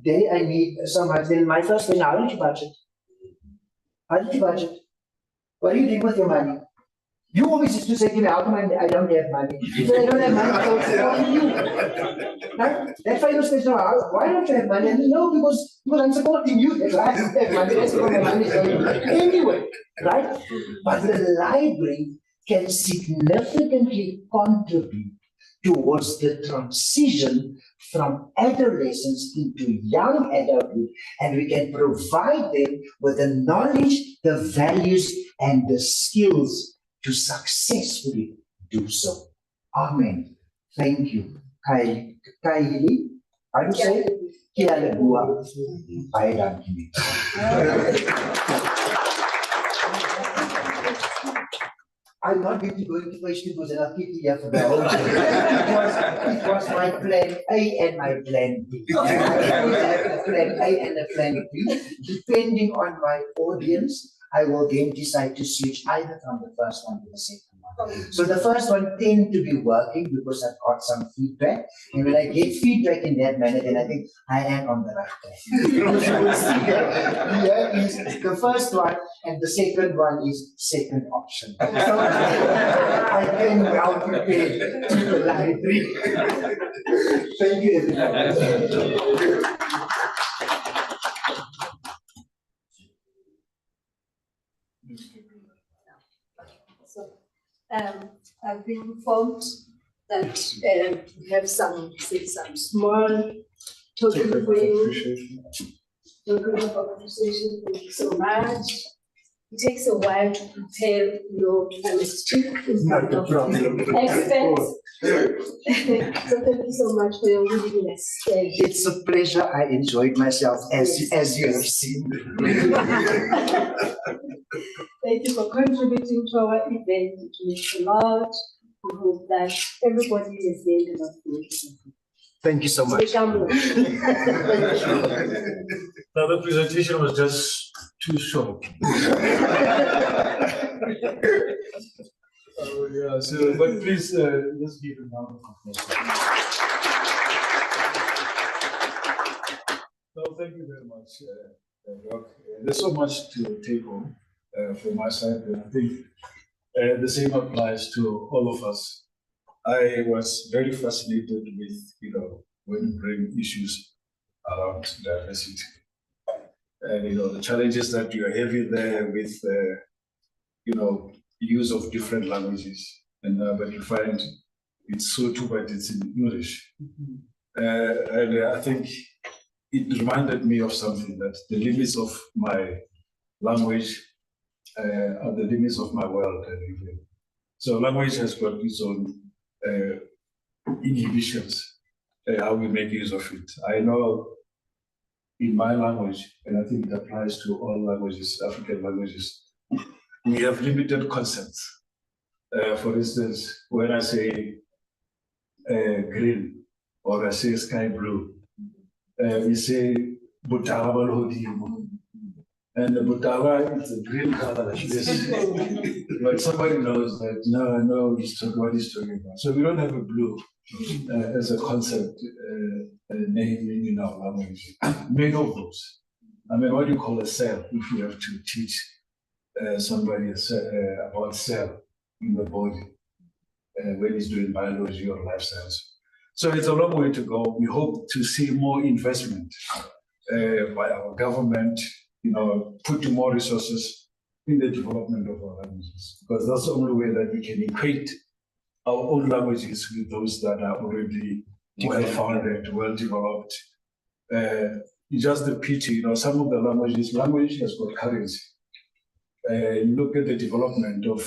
Daddy, I need so much. Then my first question, how did you budget? How did you budget? What are you doing with your money? You always used to say to me, how come I don't have money? You say, I don't have money, so it's for you. Right? That's why you say, why don't you have money? And no, because I'm supporting you. That's why I don't have money. That's why my money is going anyway. Right? But the library can significantly contribute towards the transition from adolescence into young adulthood, and we can provide them with the knowledge, the values, and the skills to successfully do so. Amen. Thank you. Kylie, how do you say it? Kialebua. Baie dankie. I'm not going to go into questions because I'll keep you here for the whole day. It was my plan A and my plan B. I always have a plan A and a plan B. Depending on my audience, I will then decide to switch either from the first one to the second one. So the first one tend to be working because I've got some feedback. And when I get feedback in that manner, then I think I am on the right track. You will see that here is the first one and the second one is second option. So I came well prepared to the library. Thank you, everybody. So, I've been informed that we have some small token for you. Token of appreciation. Thank you so much. It takes a while to prepare your speak in front of experts. So thank you so much for your willingness. It's a pleasure. I enjoyed myself as you have seen. Thank you for contributing to our event. It means a lot. We hope that everybody is gained a lot from it. Thank you so much. Now the presentation was just too short. Yeah, so, but please, just give a round of applause. No, thank you very much, Doc. There's so much to take home from my side, and I think the same applies to all of us. I was very fascinated with, when you bring issues around diversity. And, the challenges that you are having there with, use of different languages. And but you find it's so too, but it's in English. And I think it reminded me of something, that the limits of my language are the limits of my world. So language has got its own inhibitions, how we make use of it. I know in my language, and I think it applies to all languages, African languages, we have limited concepts. For instance, when I say green or I say sky blue, we say butala hodimo. And the butala is a green color like this. But somebody knows that, no, I know what he's talking about. So we don't have a blue as a concept name in our language. Many of those. I mean, what do you call a cell if you have to teach somebody about cell in the body when he's doing biology or life science? So it's a long way to go. We hope to see more investment by our government, putting more resources in the development of our languages, because that's the only way that we can equate our own languages with those that are already well-founded, well-developed. It's just the pity, some of the language has got currency. You look at the development of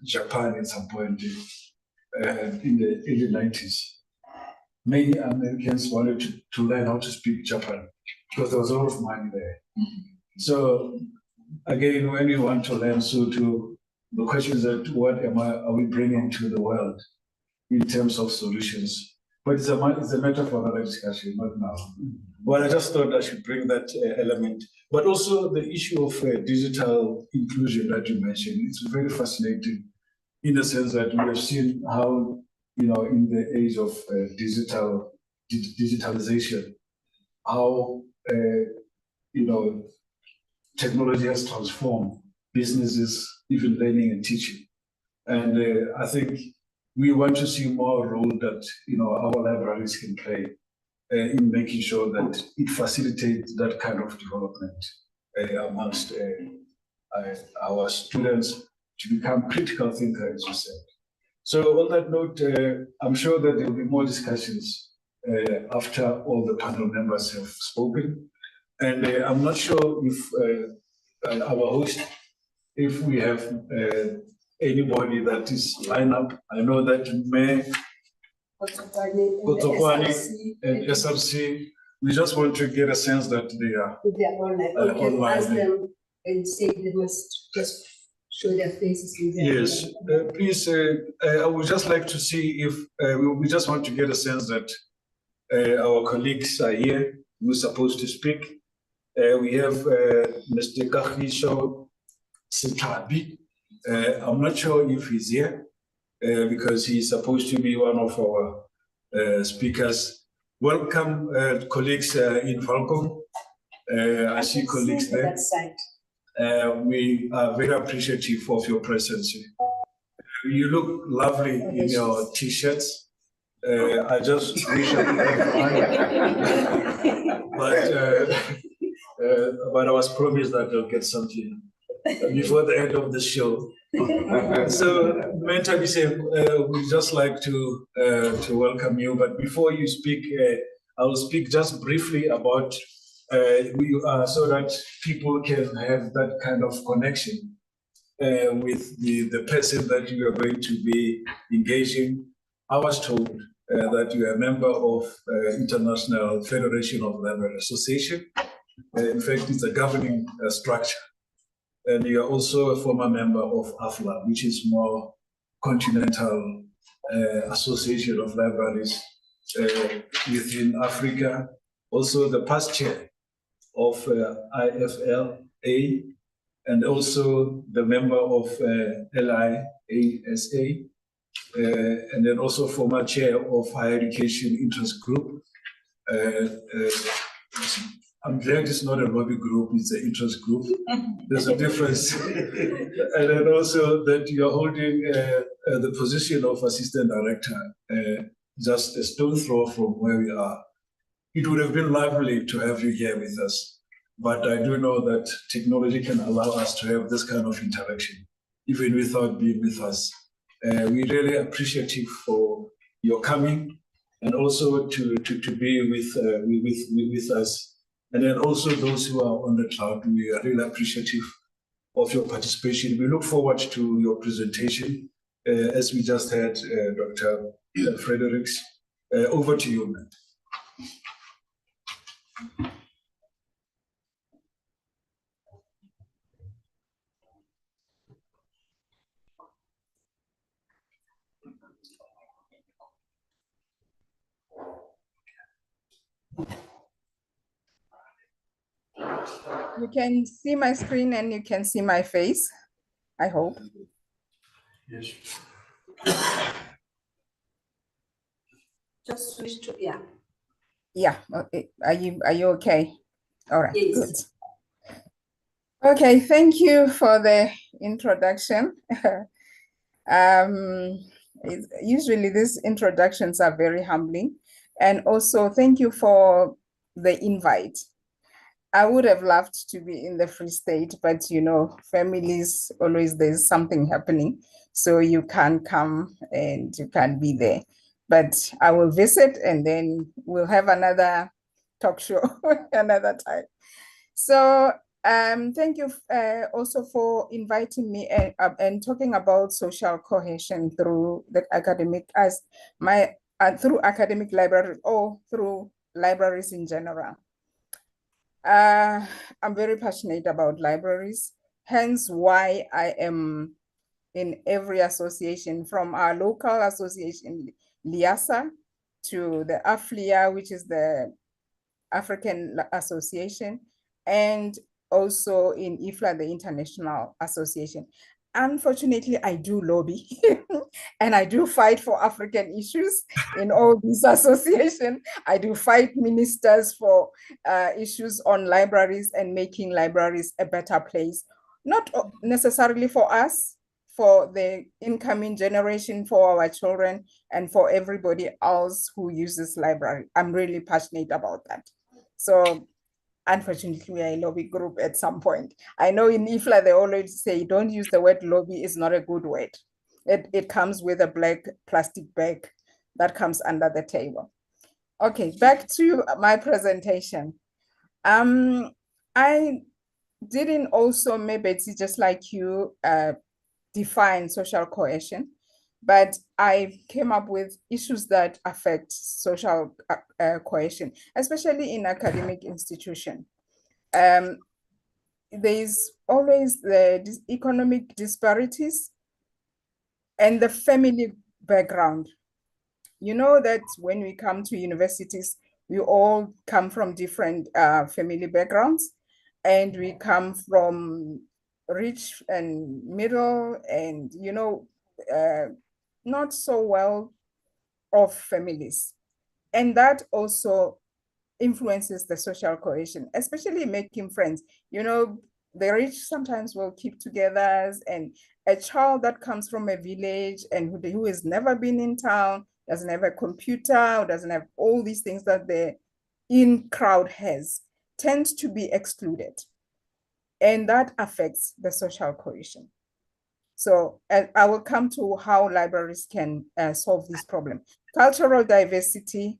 Japan at some point in the early 90s. Many Americans wanted to learn how to speak Japan because there was a lot of money there. So again, when you want to learn Sotho, the question is that what are we bringing to the world in terms of solutions? But it's a matter for another discussion, not now. Well, I just thought I should bring that element. But also the issue of digital inclusion that you mentioned, it's very fascinating in the sense that we have seen how, in the age of digitalization, how, technology has transformed businesses, even learning and teaching. And I think we want to see more role that, our libraries can play in making sure that it facilitates that kind of development amongst our students to become critical thinkers, as you said. So on that note, I'm sure that there will be more discussions after all the panel members have spoken. And I'm not sure if our host, if we have anybody that is lined up. I know that May Kotopani and SRC, we just want to get a sense that they are online. Okay, ask them and say they must just show their faces. Yes, please, I would just like to see if, we just want to get a sense that our colleagues are here who are supposed to speak. We have Mr. Kahisho Sitabi. I'm not sure if he's here because he's supposed to be one of our speakers. Welcome, colleagues in Falcom. I see colleagues there. We are very appreciative of your presence. You look lovely in your t-shirts. I just wish I could have but I was promised that I'll get something before the end of the show. So, mentally, we just like to welcome you. But before you speak, I will speak just briefly about so that people can have that kind of connection with the person that you are going to be engaging. I was told that you are a member of International Federation of Library Association. In fact, it's a governing structure. And you are also a former member of AFLA, which is more continental association of libraries within Africa. Also the past chair of IFLA, and also the member of LIASA, and then also former chair of Higher Education Interest Group. I'm glad it's not a lobby group, it's an interest group. There's a difference. And then also that you're holding the position of assistant director, just a stone throw from where we are. It would have been lovely to have you here with us, but I do know that technology can allow us to have this kind of interaction, even without being with us. We're really appreciative for your coming and also to be with us. And then also those who are on the cloud, we are really appreciative of your participation. We look forward to your presentation. As we just had Dr. Fredericks. Over to you, ma'am. You can see my screen and you can see my face, I hope. Yes. Just switch to, yeah. Yeah, okay. Are you okay? All right, Yes. good. Okay, thank you for the introduction. Usually these introductions are very humbling. And also thank you for the invite. I would have loved to be in the Free State, but you know, families, always there's something happening. So you can't come and you can't be there. But I will visit and then we'll have another talk show another time. So thank you also for inviting me and talking about social cohesion through the academic through academic libraries or through libraries in general. I'm very passionate about libraries, hence why I am in every association, from our local association, LIASA, to the AFLIA, which is the African Association, and also in IFLA, the International Association. Unfortunately, I do lobby and I do fight for African issues in all these associations. I do fight ministers for issues on libraries and making libraries a better place, not necessarily for us, for the incoming generation, for our children, and for everybody else who uses library. I'm really passionate about that. So unfortunately, we are a lobby group at some point. I know in IFLA, they always say, don't use the word lobby, it's not a good word. It comes with a black plastic bag that comes under the table. Okay, back to my presentation. I didn't also, maybe it's just like you, define social cohesion, but I came up with issues that affect social cohesion, especially in academic institution. There's always the economic disparities and the family background. You know that when we come to universities, we all come from different family backgrounds, and we come from rich and middle and, you know, not so well off families. And that also influences the social cohesion, especially making friends. You know, the rich sometimes will keep together, and a child that comes from a village and who has never been in town, doesn't have a computer, doesn't have all these things that the in crowd has, tends to be excluded. And that affects the social cohesion. So I will come to how libraries can solve this problem. Cultural diversity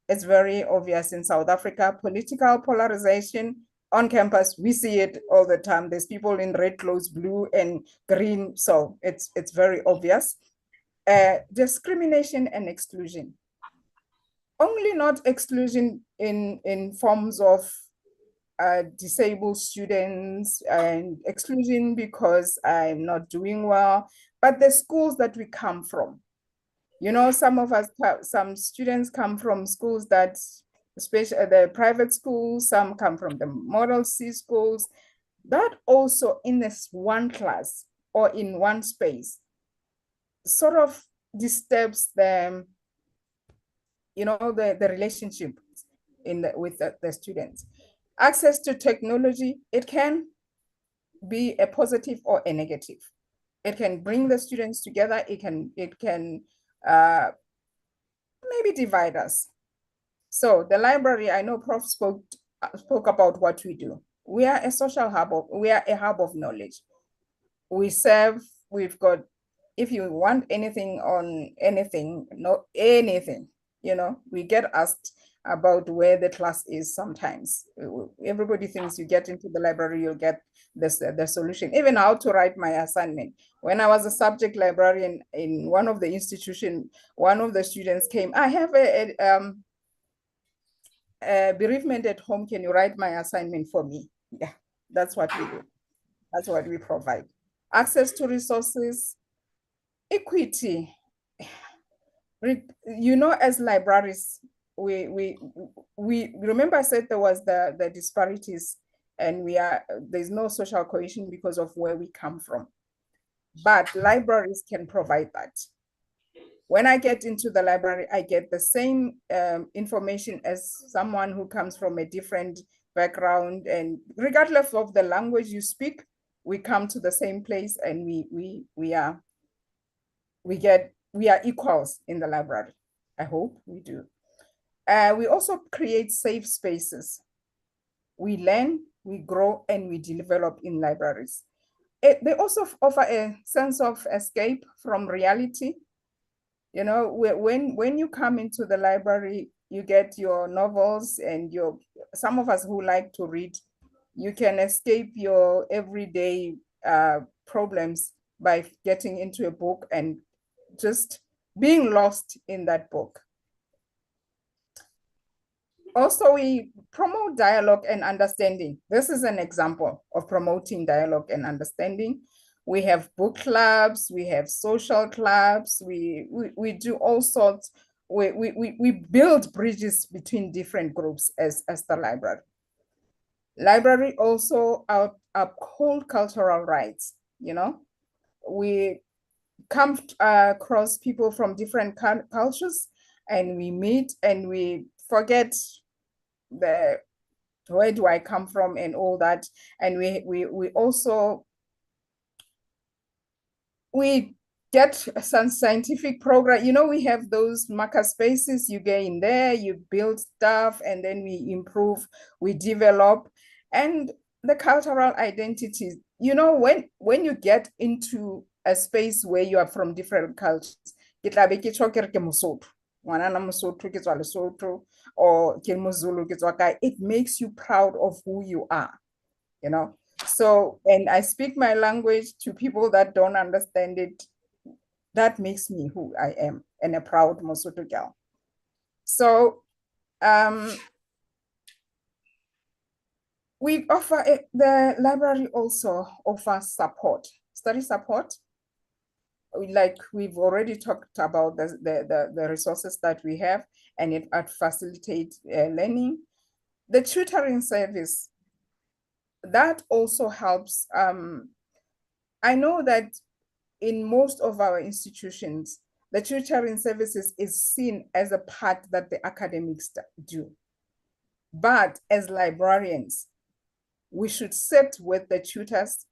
is very obvious in South Africa. Political polarization on campus, we see it all the time. There's people in red clothes, blue and green. So it's very obvious. Discrimination and exclusion. Only not exclusion in forms of disabled students and exclusion because I'm not doing well, but the schools that we come from. You know, some of us, some students come from schools that, especially the private schools, some come from the Model C schools, that also in this one class or in one space sort of disturbs the, you know, the relationship with the students. Access to technology, it can be a positive or a negative. It can bring the students together. It can maybe divide us. So the library, I know Prof spoke about what we do. We are a social hub, we are a hub of knowledge. We serve, we've got, if you want anything on anything, no anything, you know, we get asked about where the class is sometimes. Everybody thinks you get into the library, you'll get the solution. Even how to write my assignment. When I was a subject librarian in one of the institution, one of the students came, I have a bereavement at home, can you write my assignment for me? Yeah, that's what we do. That's what we provide. Access to resources, equity. You know, as libraries, we remember I said there was the disparities, and there's no social cohesion because of where we come from. But libraries can provide that. When I get into the library, I get the same information as someone who comes from a different background, and regardless of the language you speak, we come to the same place, and we are equals in the library. I hope we do. We also create safe spaces. We learn, we grow, and we develop in libraries. They also offer a sense of escape from reality. You know, when you come into the library, you get your novels, and some of us who like to read, you can escape your everyday problems by getting into a book and just being lost in that book. Also, we promote dialogue and understanding. This is an example of promoting dialogue and understanding. We have book clubs, we have social clubs, we do all sorts. We build bridges between different groups as the library. Library also uphold cultural rights, you know. We come across people from different cultures, and we meet and we forget where do I come from and all that. And we also get some scientific program. You know, we have those maker spaces. You get in there, you build stuff, and then we improve, we develop. And the cultural identities, you know, when you get into a space where you are from different cultures, or it makes you proud of who you are, you know. So, and I speak my language to people that don't understand it. That makes me who I am, and a proud Mosotho girl. So we offer the library also offers support, study support. Like we've already talked about the resources that we have, and it facilitates learning. The tutoring service, that also helps. I know that in most of our institutions, the tutoring services is seen as a part that the academics do. But as librarians, we should sit with the tutors,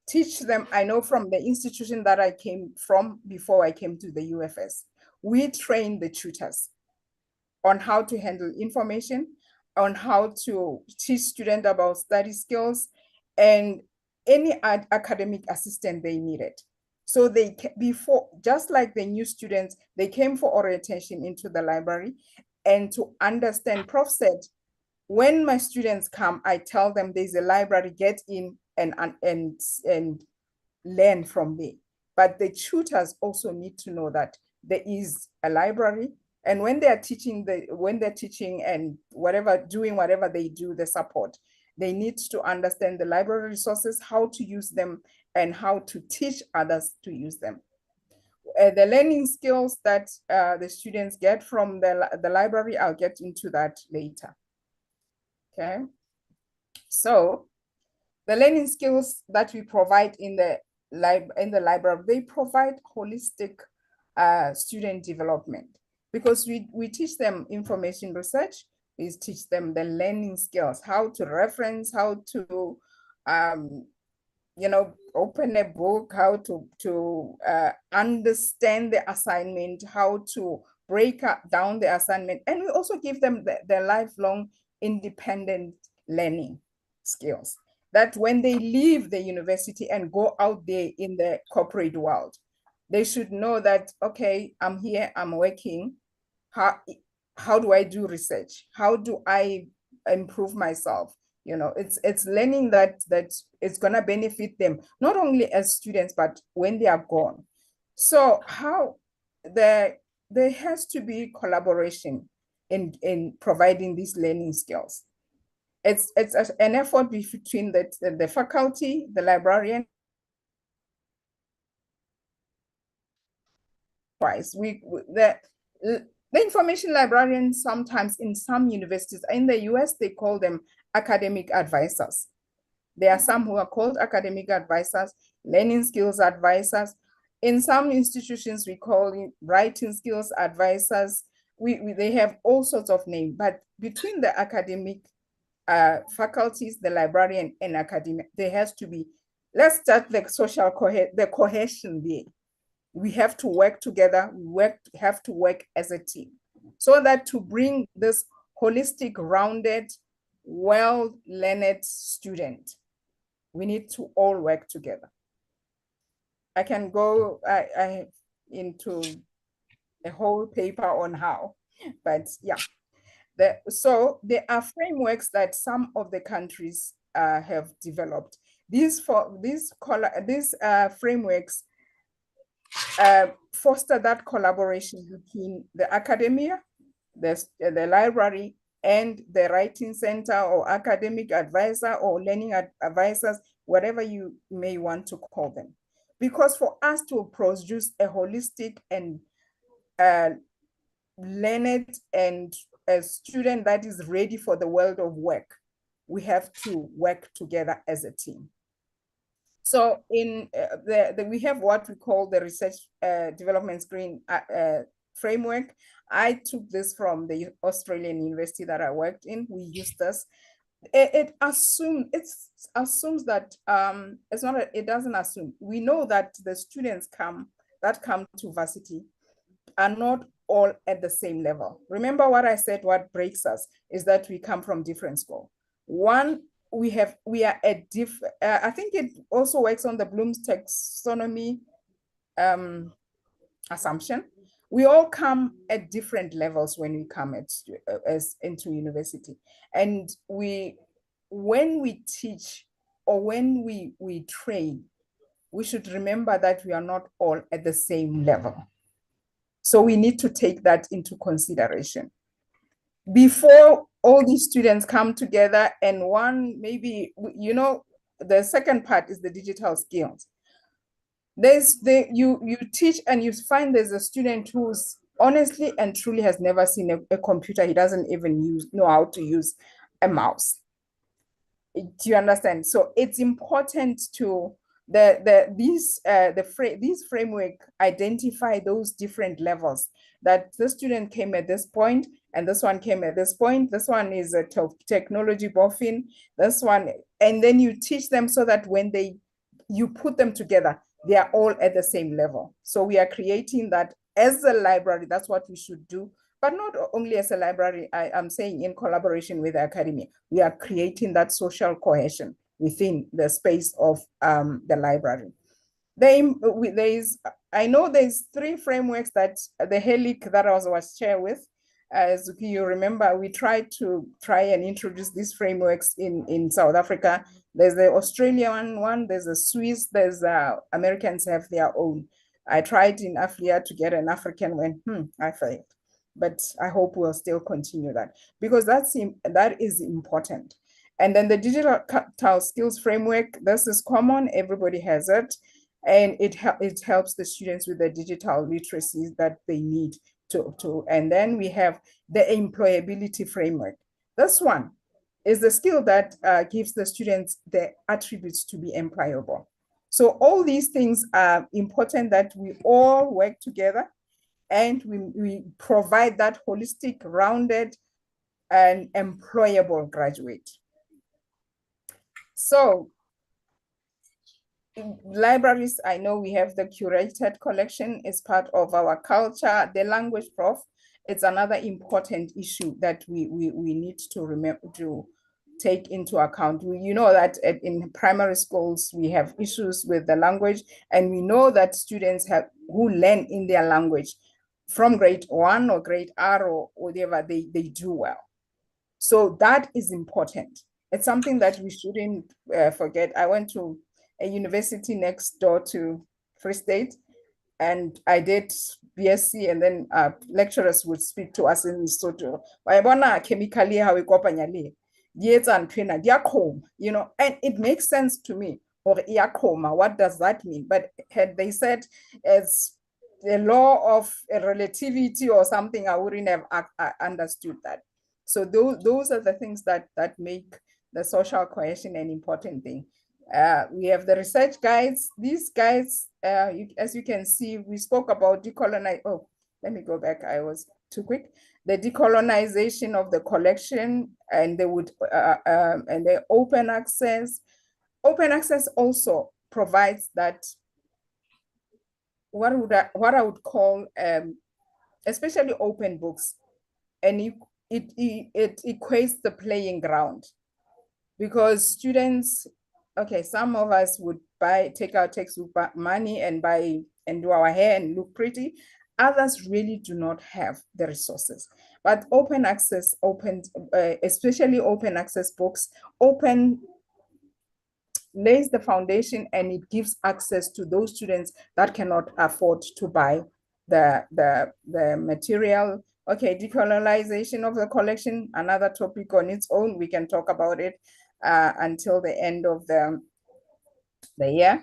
teach them. I know from the institution that I came from before I came to the UFS, we train the tutors on how to handle information, on how to teach students about study skills, and any academic assistance they needed. So they, before, just like the new students, they came for orientation into the library, and to understand. Prof said, when my students come, I tell them there's a library, get in and learn from me. But the tutors also need to know that there is a library, and when they're teaching and doing whatever they do, the support, they need to understand the library resources, how to use them, and how to teach others to use them. The learning skills that the students get from the library, I'll get into that later. Okay, so the learning skills that we provide in the library, they provide holistic student development, because we teach them information research, we teach them the learning skills, how to reference, how to you know, open a book, how to understand the assignment, how to break down the assignment. And we also give them the lifelong independent learning skills, that when they leave the university and go out there in the corporate world, they should know that, okay, I'm here, I'm working. how do I do research? How do I improve myself? You know, it's learning that it's gonna benefit them, not only as students, but when they are gone. So how there has to be collaboration in providing these learning skills. It's an effort between the faculty, the librarian. The information librarians sometimes in some universities, in the US, they call them academic advisors. There are some who are called academic advisors, learning skills advisors. In some institutions, we call it writing skills advisors. They have all sorts of names, but between the academic faculties, the librarian and academia, there has to be, let's start the social cohesion there. We have to work together, have to work as a team, so that to bring this holistic, rounded, well-learned student, we need to all work together. I can go into a whole paper on how, but yeah. So there are frameworks that some of the countries have developed. These frameworks foster that collaboration between the academia, the library, and the writing center or academic advisor or learning advisors, whatever you may want to call them. Because for us to produce a holistic and learned and a student that is ready for the world of work, we have to work together as a team. So in we have what we call the research development screen framework. I took this from the Australian university that I worked in. We used this. It assumes that it doesn't assume. We know that the students that come to varsity are not all at the same level. Remember what I said, what breaks us is that we come from different schools. One, we are at different, I think it also works on the Bloom's taxonomy assumption. We all come at different levels when we come into university. And when we teach or when we train, we should remember that we are not all at the same level. So we need to take that into consideration. Before all these students come together and one, maybe, you know, the second part is the digital skills. You teach and you find there's a student who's honestly and truly has never seen a computer. He doesn't even know how to use a mouse. Do you understand? So it's important to these framework identify those different levels, that the student came at this point and this one came at this point. This one is a technology boffin, this one, and then you teach them so that when you put them together, they are all at the same level. So we are creating that as a library. That's what we should do, but not only as a library. I'm saying in collaboration with the academy, we are creating that social cohesion within the space of the library. I know there's 3 frameworks that the HELIC that I was shared with. As you remember, we tried to and introduce these frameworks in South Africa. There's the Australian one, there's a Swiss, there's Americans have their own. I tried in AFLIA to get an African one, I failed. But I hope we'll still continue that, because that is important. And then the digital skills framework, this is common, everybody has it. And it helps the students with the digital literacies that they need to. And then we have the employability framework. This one is the skill that gives the students the attributes to be employable. So all these things are important, that we all work together and we provide that holistic, rounded, and employable graduate. So libraries, I know we have the curated collection as part of our culture. The language prof, it's another important issue that we need to remember to take into account. You know that in primary schools, we have issues with the language, and we know that students who learn in their language from grade 1 or grade R or whatever, they do well. So that is important. It's something that we shouldn't forget. I went to a university next door to Free State, and I did BSc, and then lecturers would speak to us in Lesotho. Wayabona chemically how we kopanya le. Diets and trainer, you know, and it makes sense to me. Or iakoma, what does that mean? But had they said as the law of relativity or something, I wouldn't have understood that. So those are the things that make the social cohesion an important thing. We have the research guides. These guides, as you can see, we spoke about decolonization. Oh, let me go back. I was too quick. The decolonization of the collection, and they would and the open access. Open access also provides that what I would call especially open books, and it equates the playing ground, because students, okay, some of us would take our textbook money and buy and do our hair and look pretty. Others really do not have the resources. But open access, especially open access books, lays the foundation, and it gives access to those students that cannot afford to buy the material. Okay, decolonization of the collection, another topic on its own. We can talk about it until the end of the year.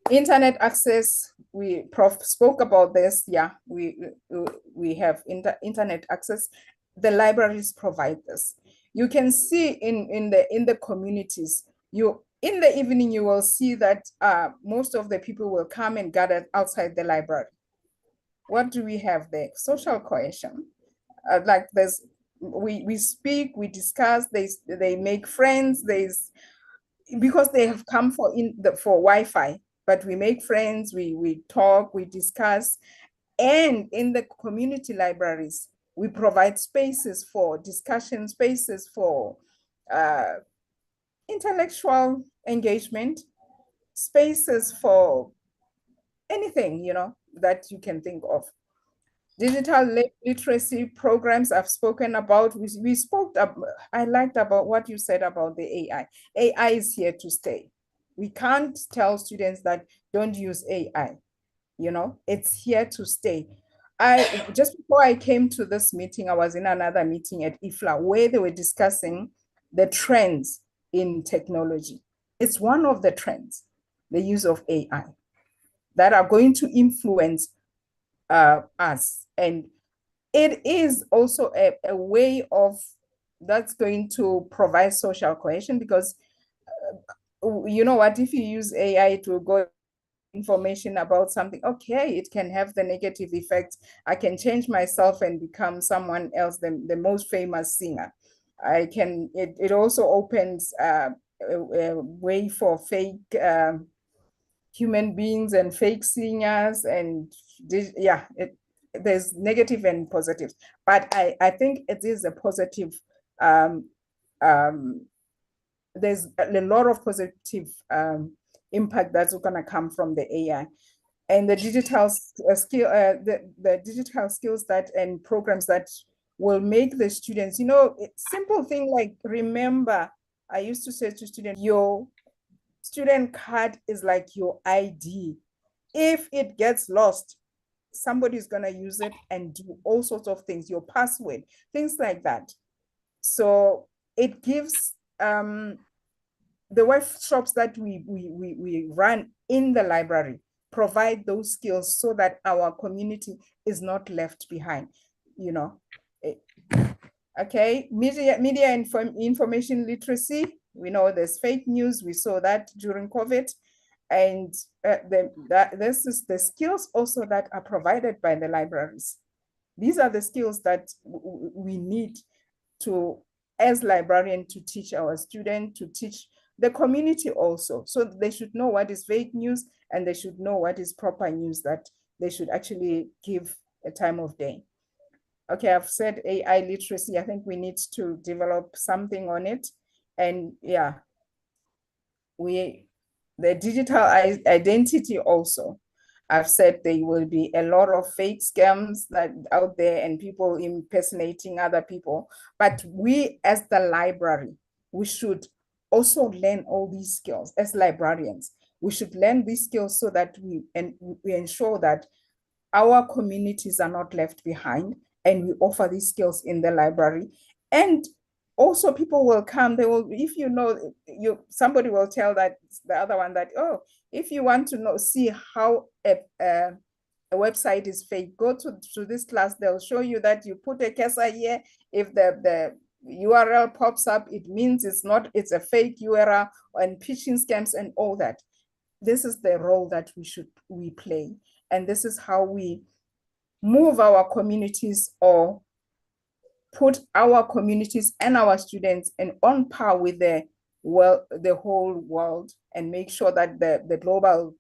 Internet access, Prof spoke about this. Yeah, we have internet access. The libraries provide this. You can see in the communities, in the evening, you will see that most of the people will come and gather outside the library. What do we have there? Social cohesion. Like we speak, we discuss, they make friends, because they have come for Wi-Fi, but we make friends, we talk, we discuss. And in the community libraries, we provide spaces for discussion, spaces for intellectual engagement, spaces for anything, you know, that you can think of. Digital literacy programs I've spoken about. We spoke, I liked about what you said about the AI. AI is here to stay. We can't tell students that don't use AI, you know, it's here to stay. Just before I came to this meeting, I was in another meeting at IFLA where they were discussing the trends in technology. It's one of the trends, the use of AI, that are going to influence us. And it is also a way of that's going to provide social cohesion, because you know what, if you use AI, it will go information about something. Okay, it can have the negative effects. I can change myself and become someone else, the most famous singer. It also opens a way for fake human beings and fake singers, and yeah, there's negative and positives, but I think it is a positive. There's a lot of positive impact that's going to come from the AI. And the digital the digital skills that and programs that will make the students, you know, simple thing like, remember, I used to say to students, your student card is like your ID. If it gets lost, somebody's going to use it and do all sorts of things, your password, things like that. So it gives the workshops that we run in the library provide those skills so that our community is not left behind, you know. Okay, media information literacy. We know there's fake news. We saw that during COVID. And this is the skills also that are provided by the libraries. These are the skills that we need to, as librarian, to teach our students, to teach the community also. So they should know what is fake news, and they should know what is proper news that they should actually give a time of day. Okay, I've said AI literacy. I think we need to develop something on it. And yeah, the digital identity also. I've said there will be a lot of fake scams that out there and people impersonating other people. But we as the library, we should also learn all these skills as librarians. We should learn these skills so that we ensure that our communities are not left behind, and we offer these skills in the library. And also people will come, they will, if you know, somebody will tell that the other one that, oh, if you want to see how a website is fake, go to this class. They'll show you that you put a cursor here. If the URL pops up, it means it's a fake URL, and phishing scams and all that. This is the role that we play. And this is how we move our communities, or put our communities and our students on par with the whole world, and make sure that the global,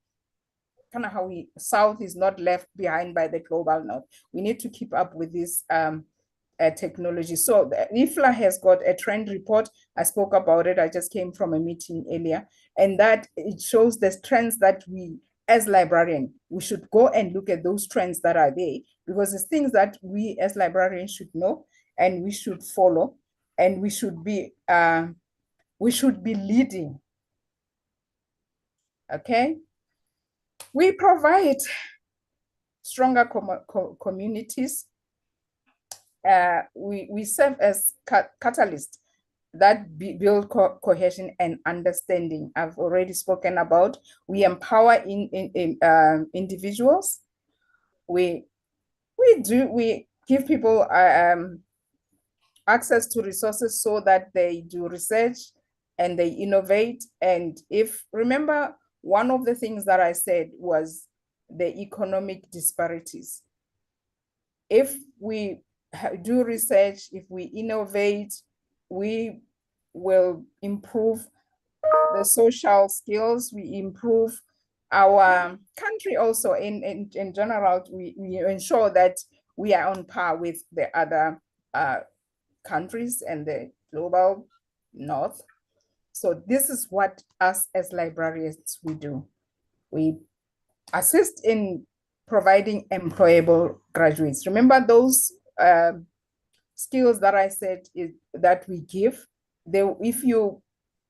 kind of how South is not left behind by the global North. We need to keep up with this technology. So the IFLA has got a trend report. I spoke about it. I just came from a meeting earlier, and that it shows the trends that we, as librarians, we should go and look at those trends that are there, because it's things that we as librarians should know and we should follow, and we should be leading. Okay, we provide stronger communities. We serve as catalysts that build cohesion and understanding. I've already spoken about. We empower individuals. We give people access to resources so that they do research and they innovate. And remember, one of the things that I said was the economic disparities. If we do research, if we innovate, we will improve the social skills, we improve our country also in general. We ensure that we are on par with the other countries and the global North. So this is what us as librarians we do. We assist in providing employable graduates. Remember those skills that I said that we give. If you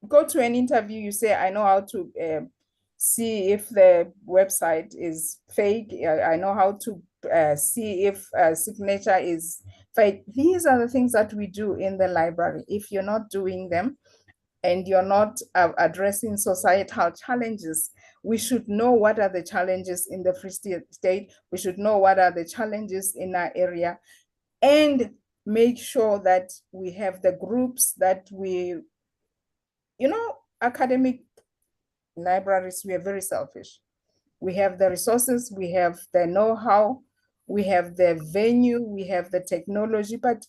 go to an interview, you say, I know how to see if the website is fake. I know how to see if signature is fake. These are the things that we do in the library. If you're not doing them and you're not addressing societal challenges, we should know what are the challenges in the Free State. We should know what are the challenges in our area, and make sure that we have the groups that academic libraries, we are very selfish. We have the resources, we have the know-how, we have the venue, we have the technology, but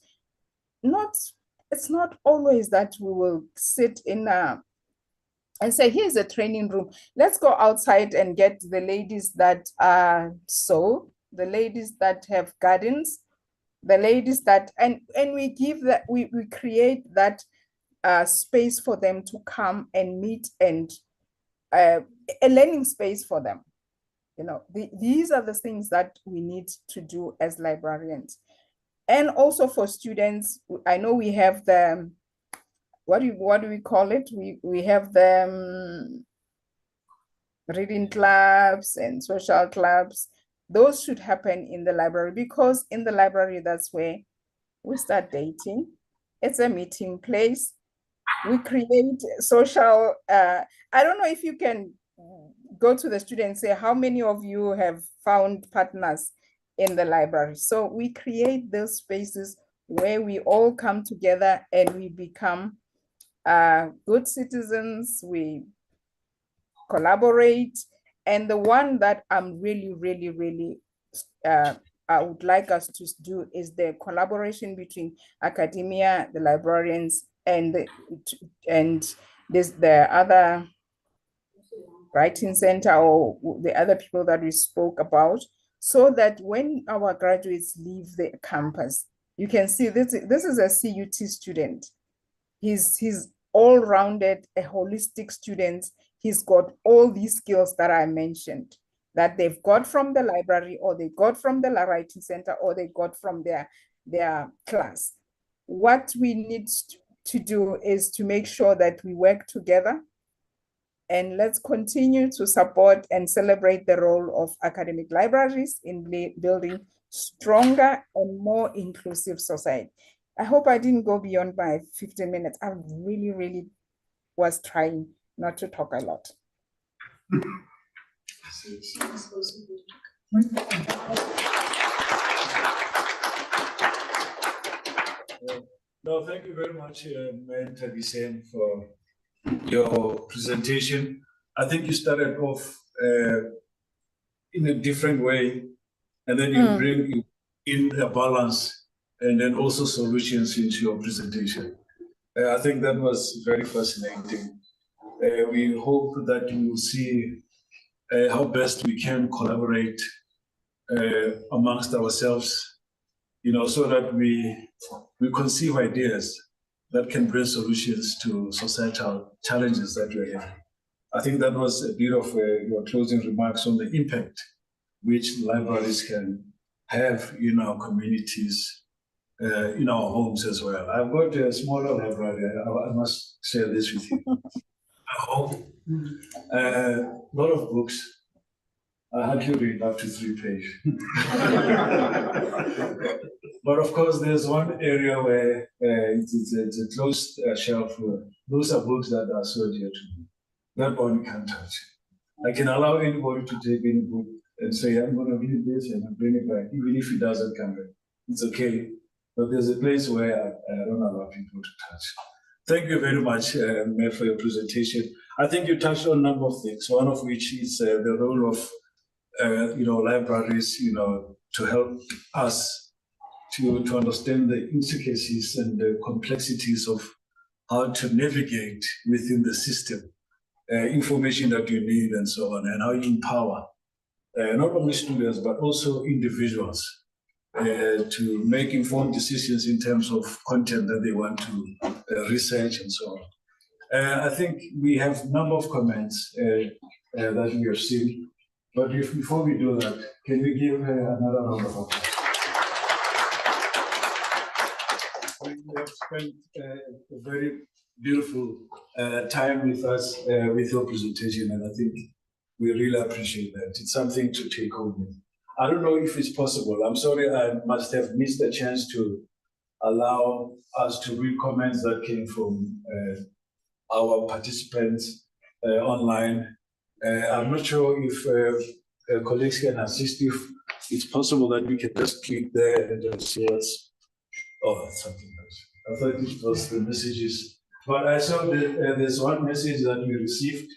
it's not always that we will sit in and say, here's a training room. Let's go outside and get the ladies that sew, the ladies that have gardens, the ladies that, and we give that, we create that space for them to come and meet, and a learning space for them. These are the things that we need to do as librarians. And also for students, I know we have the, what do we call it? We have the reading clubs and social clubs. Those should happen in the library, because in the library, that's where we start dating. It's a meeting place. We create social, I don't know if you can go to the students and say, how many of you have found partners in the library? So we create those spaces where we all come together and we become good citizens, we collaborate. And the one that I'm really, I would like us to do is the collaboration between academia, the librarians, and the other writing center, or the other people that we spoke about, so that when our graduates leave the campus, you can see this is a CUT student. He's all-rounded, a holistic student. He's got all these skills that I mentioned, that they've got from the library, or they got from the writing center, or they got from their class. What we need to do is to make sure that we work together, and let's continue to support and celebrate the role of academic libraries in building stronger and more inclusive society. I hope I didn't go beyond my 15 minutes. I really, really was trying not to talk a lot. No, thank you very much, Mayor Thabiseng, for your presentation. I think you started off in a different way, and then you bring in a balance and then also solutions into your presentation. I think that was very fascinating. We hope that you will see how best we can collaborate amongst ourselves, so that we conceive ideas that can bring solutions to societal challenges that we're having. I think that was a bit of your closing remarks on the impact which libraries can have in our communities, in our homes as well. I've got a smaller library, I must share this with you. At home, a lot of books. I hardly read up to 3 pages. But of course, there's one area where it's a closed shelf. Those are books that are so dear to me. That one you can't touch. I can allow anybody to take any book and say, I'm going to read this and bring it back, even if it doesn't come back. It's okay. But there's a place where I don't allow people to touch. Thank you very much, Mayor, for your presentation. I think you touched on a number of things, one of which is the role of libraries, to help us to understand the intricacies and the complexities of how to navigate within the system, information that you need and so on, and how you empower not only students, but also individuals to make informed decisions in terms of content that they want to research and so on. I think we have a number of comments that we have seen. But before we do that, can we give another round of applause? We have spent a very beautiful time with us with your presentation, and I think we really appreciate that. It's something to take home with. I don't know if it's possible. I'm sorry, I must have missed the chance to allow us to read comments that came from our participants online. I'm not sure if colleagues can assist, if it's possible that we can just click there and just see what's, that's something else. I thought it was the messages. But I saw that there's one message that we received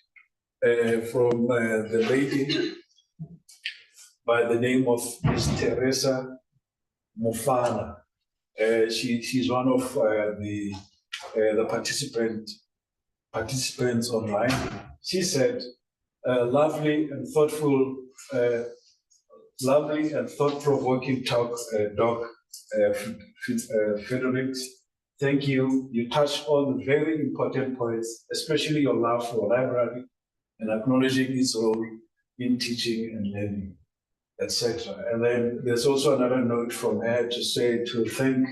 from the lady by the name of Ms. Teresa Mufana. She's one of the participants online. She said, lovely and thought-provoking talk, Doc Fredericks. Thank you. You touched on the very important points, especially your love for library and acknowledging its role in teaching and learning, etc. And then there's also another note from her to thank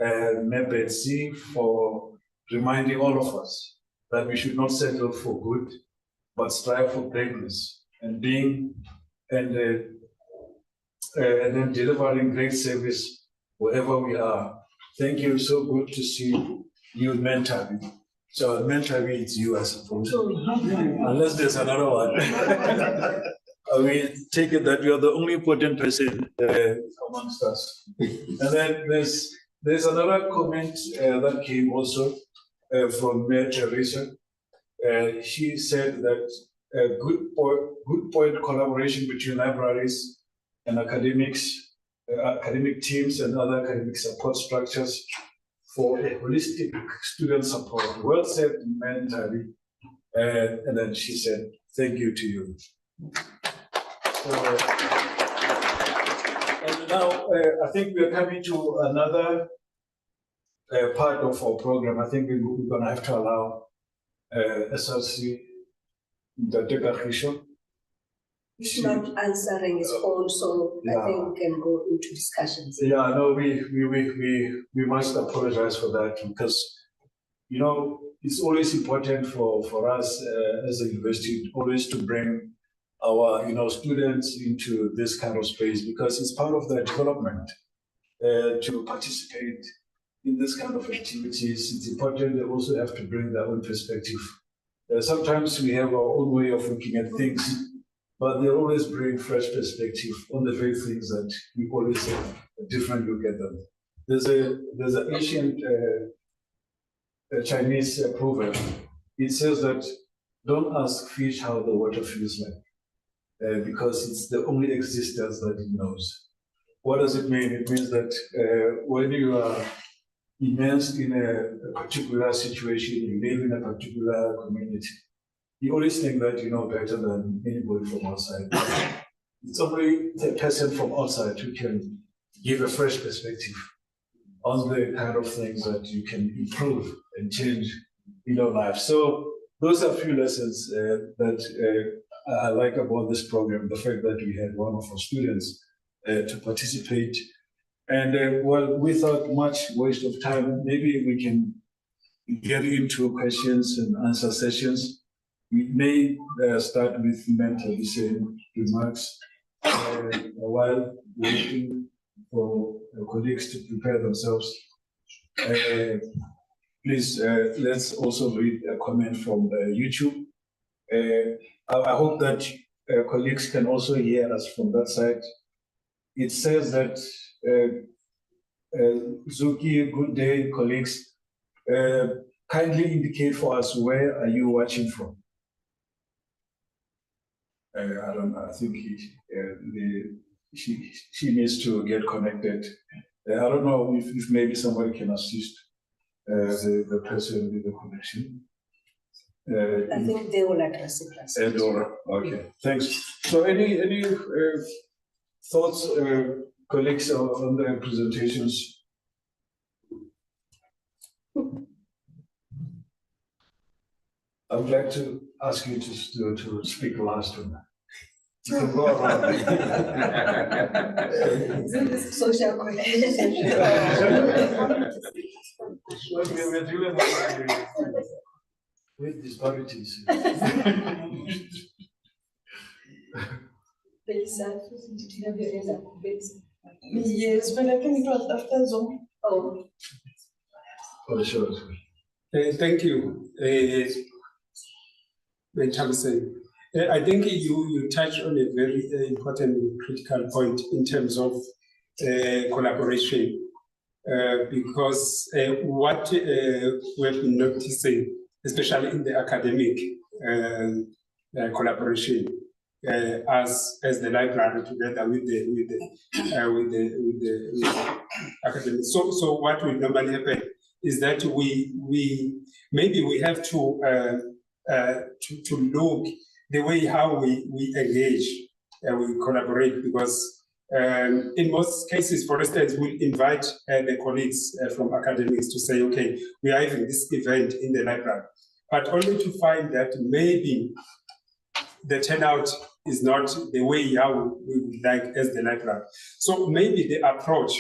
Mebetsi for reminding all of us that we should not settle for good, but strive for greatness and then delivering great service wherever we are. Thank you. So good to see you mentally. So mentally, it's you, I suppose. Unless there's another one. We take it that you are the only important person amongst us. And then there's another comment that came also from Mayor Teresa. She said that good point collaboration between libraries and academics, academic teams and other academic support structures for a holistic student support. Well said mentally. And then she said, thank you to you. And now I think we are coming to another part of our program. I think we're going to have to allow SRC, Dr. Kagisho, It's not answering its own, so I Yeah. think we can go into discussions. Yeah, no, we must apologize for that because, you know, it's always important for us as a university always to bring our, students into this kind of space because it's part of their development to participate in this kind of activities. It's important they also have to bring their own perspective. Sometimes we have our own way of looking at things, but they always bring fresh perspective on the very things that we always have a different look at them. There's an ancient Chinese proverb. It says that don't ask fish how the water feels like, because it's the only existence that it knows. What does it mean? It means that when you are immersed in a particular situation, you live in a particular community, you always think that you know better than anybody from outside. It's only the person from outside who can give a fresh perspective on the kind of things that you can improve and change in your life. So those are a few lessons that I like about this program, the fact that we had one of our students to participate. And well, without much waste of time, maybe we can get into questions and answer sessions. We may start with mental listening remarks while waiting for colleagues to prepare themselves. Please, let's also read a comment from YouTube. I hope that colleagues can also hear us from that side. It says that, Zuki, good day, colleagues. Kindly indicate for us where are you watching from? I don't know, I think she needs to get connected. I don't know if maybe somebody can assist the person with the connection. I think they will address it. Edora, okay, thanks. So any thoughts, colleagues, on the presentations? I would like to ask you to speak last one. You can go around. Social question. We're dealing with disparities. Yes, but I think it was after Zoom. Oh, For sure. Thank you, Ben Thompson. I think you touched on a very important critical point in terms of collaboration, because what we've been noticing, especially in the academic collaboration, as the library together with the academics. So what will normally happen is that we have to look the way how we engage and we collaborate, because in most cases, for instance, we invite the colleagues from academics to say, okay, we are having this event in the library, but only to find that maybe the turnout is not the way how we would like as the library. So maybe the approach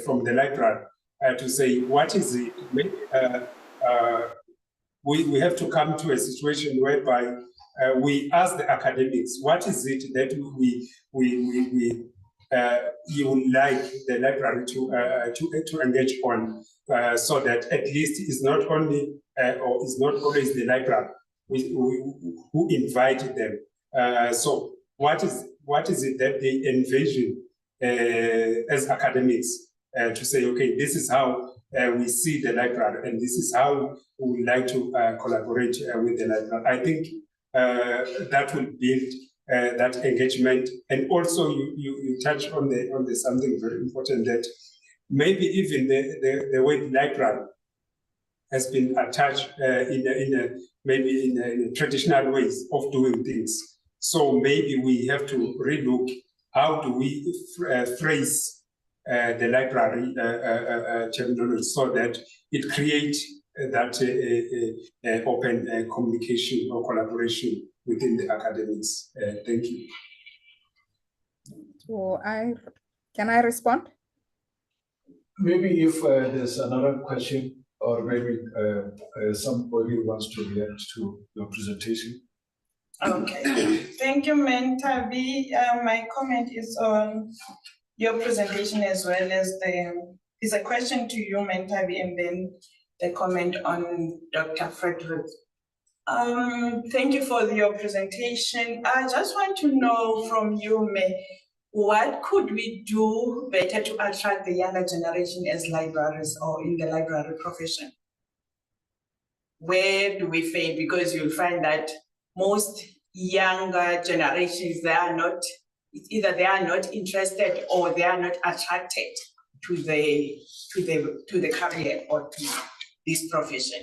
from the library to say, what is it? Maybe, we have to come to a situation whereby we ask the academics, what is it that you would like the library to engage on, so that at least it's not only or it's not always the library who invite them. So what is it that they envision as academics to say, okay, this is how we see the library, and this is how we would like to collaborate with the library. I think that will build that engagement. And also you touch on the something very important, that maybe even the word library has been attached in a traditional ways of doing things. So maybe we have to relook how do we phrase the library terminology so that it creates that open communication or collaboration within the academics. Thank you. So can I respond? Maybe if there's another question, or maybe somebody wants to react to your presentation. Okay, thank you, Mentabi. My comment is on your presentation as well as is a question to you, Mentabi, and then the comment on Dr. Frederick. Thank you for your presentation. I just want to know from you, May, what could we do better to attract the younger generation as libraries or in the library profession? Where do we fail? Because you'll find that most younger generations, it's either they are not interested or they are not attracted to the career or to this profession.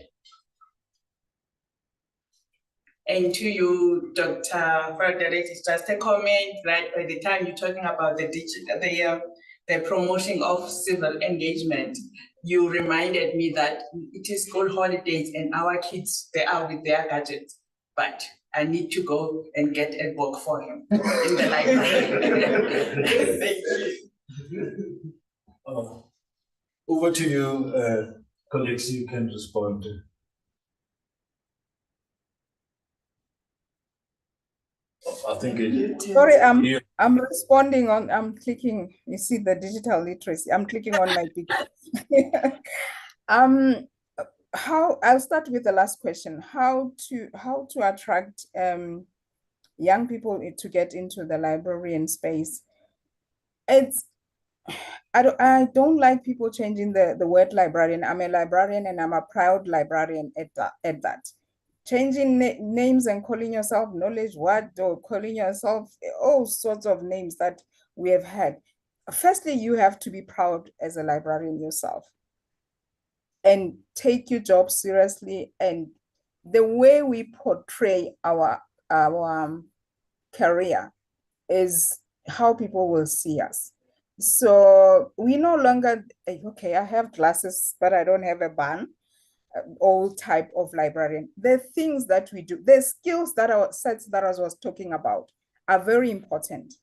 And to you, Dr. Frederick, it's just a comment that by the time you're talking about the promotion of civil engagement, you reminded me that it is school holidays and our kids, they are with their gadgets, but I need to go and get a book for him in the library. Thank you. Over to you, colleagues, you can respond. I think Sorry, I'm responding on, I'm clicking, you see the digital literacy, I'm clicking on my picture. I'll start with the last question, how to attract young people to get into the librarian space. I don't like people changing the word librarian. I'm a librarian and I'm a proud librarian at that. Changing names and calling yourself knowledge what, or calling yourself all sorts of names that we have had. Firstly, you have to be proud as a librarian yourself and take your job seriously. And the way we portray our career is how people will see us. So we no longer, okay, I have glasses, but I don't have a bun. All type of librarian. The things that we do, the skills that our sets that I was talking about are very important.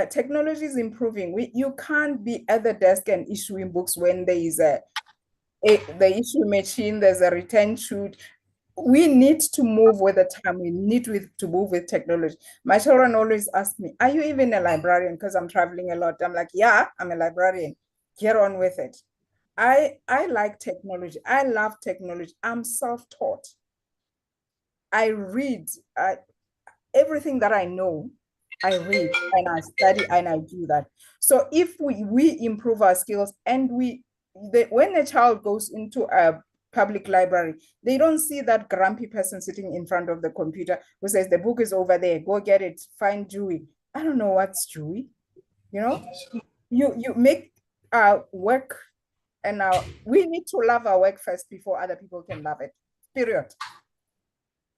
Technology is improving. You can't be at the desk and issuing books when there is the issue machine, there's a return shoot. We need to move with the time. We need to move with technology. My children always ask me, are you even a librarian? Because I'm traveling a lot. I'm like, yeah, I'm a librarian. Get on with it. I like technology. I love technology. I'm self-taught. I read everything that I know. I read and I study and I do that. So if we improve our skills and when a child goes into a public library, they don't see that grumpy person sitting in front of the computer who says the book is over there, go get it, find Dewey. I don't know what's Dewey. You know, you make work. And now we need to love our work first before other people can love it, period.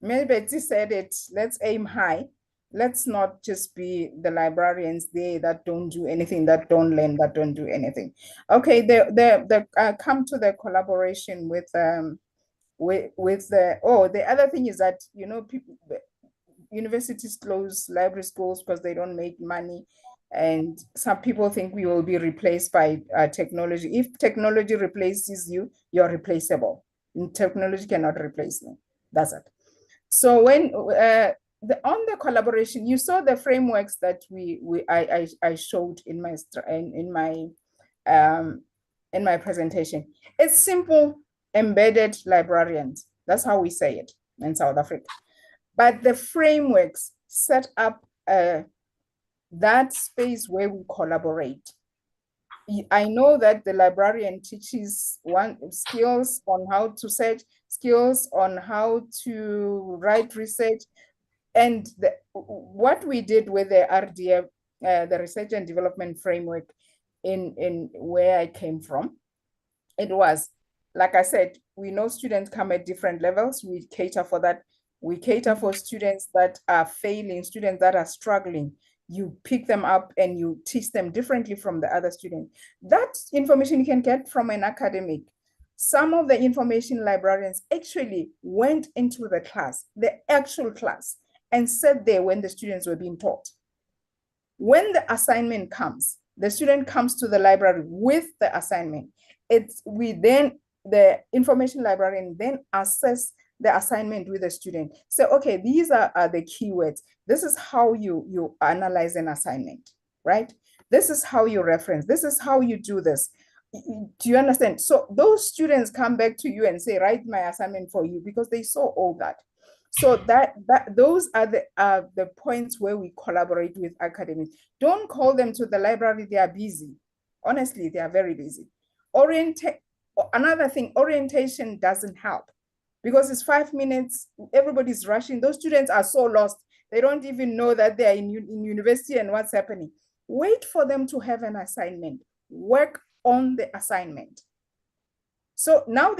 Maybe Betsy said it, let's aim high. Let's not just be the librarians there that don't do anything, that don't learn, that don't do anything. Okay, come to the collaboration with the, the other thing is that, you know, universities close library schools because they don't make money. And some people think we will be replaced by technology. If technology replaces you, you're replaceable. And technology cannot replace me. That's it. So when on the collaboration, you saw the frameworks that I showed in my presentation. It's simple, embedded librarians. That's how we say it in South Africa. But the frameworks set up that space where we collaborate. I know that the librarian teaches skills on how to search, skills on how to write research. And what we did with the RDF, the Research and Development Framework in where I came from, it was, like I said, we know students come at different levels. We cater for that. We cater for students that are failing, students that are struggling. You pick them up and you teach them differently from the other students. That information you can get from an academic. Some of the information librarians actually went into the class, the actual class, and sat there when the students were being taught. When the assignment comes, the student comes to the library with the assignment. The information librarian then assess the assignment with the student. So, okay, these are the keywords. This is how you analyze an assignment, right? This is how you reference. This is how you do this. Do you understand? So those students come back to you and say, write my assignment for you, because they saw all that. So those are the points where we collaborate with academics. Don't call them to the library, they are busy. Honestly, they are very busy. Another thing, orientation doesn't help, because it's 5 minutes, everybody's rushing. Those students are so lost. They don't even know that they are in university and what's happening. Wait for them to have an assignment. Work on the assignment. So now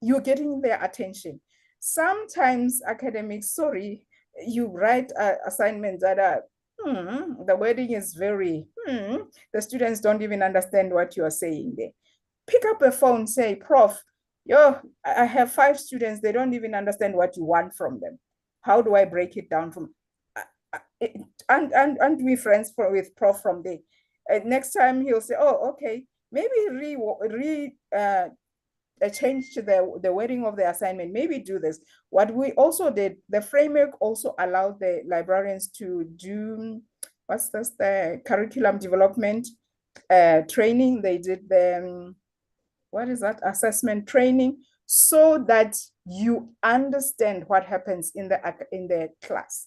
you're getting their attention. Sometimes academics, sorry, you write assignments that are, the wording is very, the students don't even understand what you are saying there. Pick up a phone, say, Prof, I have 5 students, they don't even understand what you want from them. How do I break it down from, and we friends with Prof from there. Next time he'll say, oh, okay, maybe change to the wording of the assignment, maybe do this. What we also did, the framework also allowed the librarians to do, the curriculum development training. They did the, assessment training, so that you understand what happens in the class.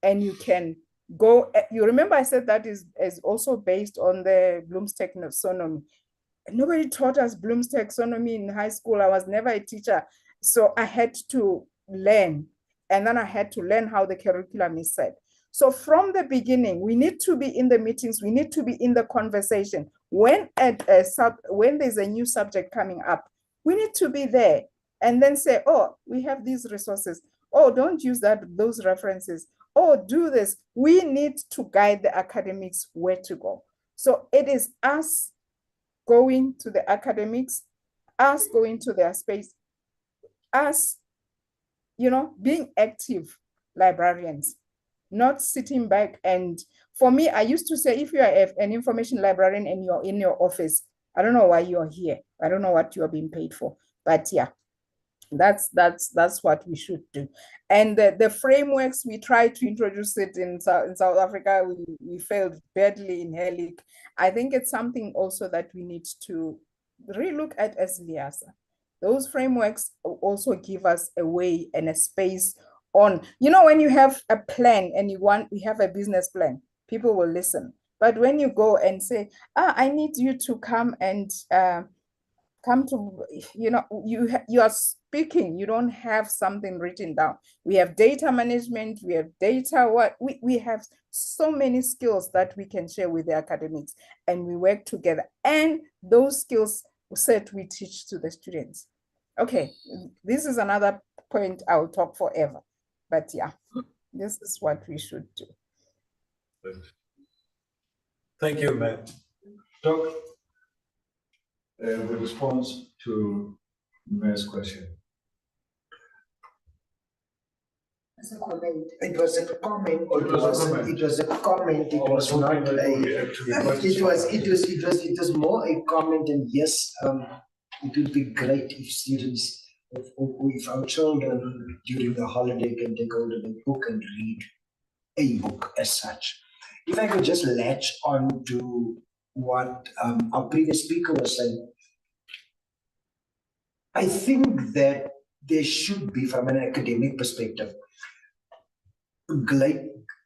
And you can go, you remember I said that is also based on the Bloom's taxonomy. Nobody taught us Bloom's taxonomy in high school. I was never a teacher. So I had to learn. And then I had to learn how the curriculum is set. So from the beginning, we need to be in the meetings. We need to be in the conversation. When there's a new subject coming up, we need to be there and then say, oh, we have these resources. Oh, don't use those references. Oh, do this. We need to guide the academics where to go. So it is us going to the academics, us going to their space, us, being active librarians, not sitting back. And for me, I used to say, if you are an information librarian and you're in your office, I don't know why you're here. I don't know what you're being paid for. But yeah, that's what we should do. And the frameworks, we tried to introduce it in South Africa. We failed badly in HELIC. I think it's something also that we need to relook at as VIASA. Those frameworks also give us a way and a space on, when you have a plan and we have a business plan, people will listen. But when you go and say, I need you to come and come to, you are speaking, you don't have something written down. We have data management, we have data, we have so many skills that we can share with the academics, and we work together. And those skills set we teach to the students. Okay, this is another point I'll talk forever. But yeah, this is what we should do. Thank you, Matt. Doc, the response to Matt's question. As a comment. It was a comment. It was a comment. It was not a. It was more a comment. And yes, it would be great if students, if our children during the holiday can take hold of a book and read a book as such. If I could just latch on to what our previous speaker was saying, I think that there should be, from an academic perspective,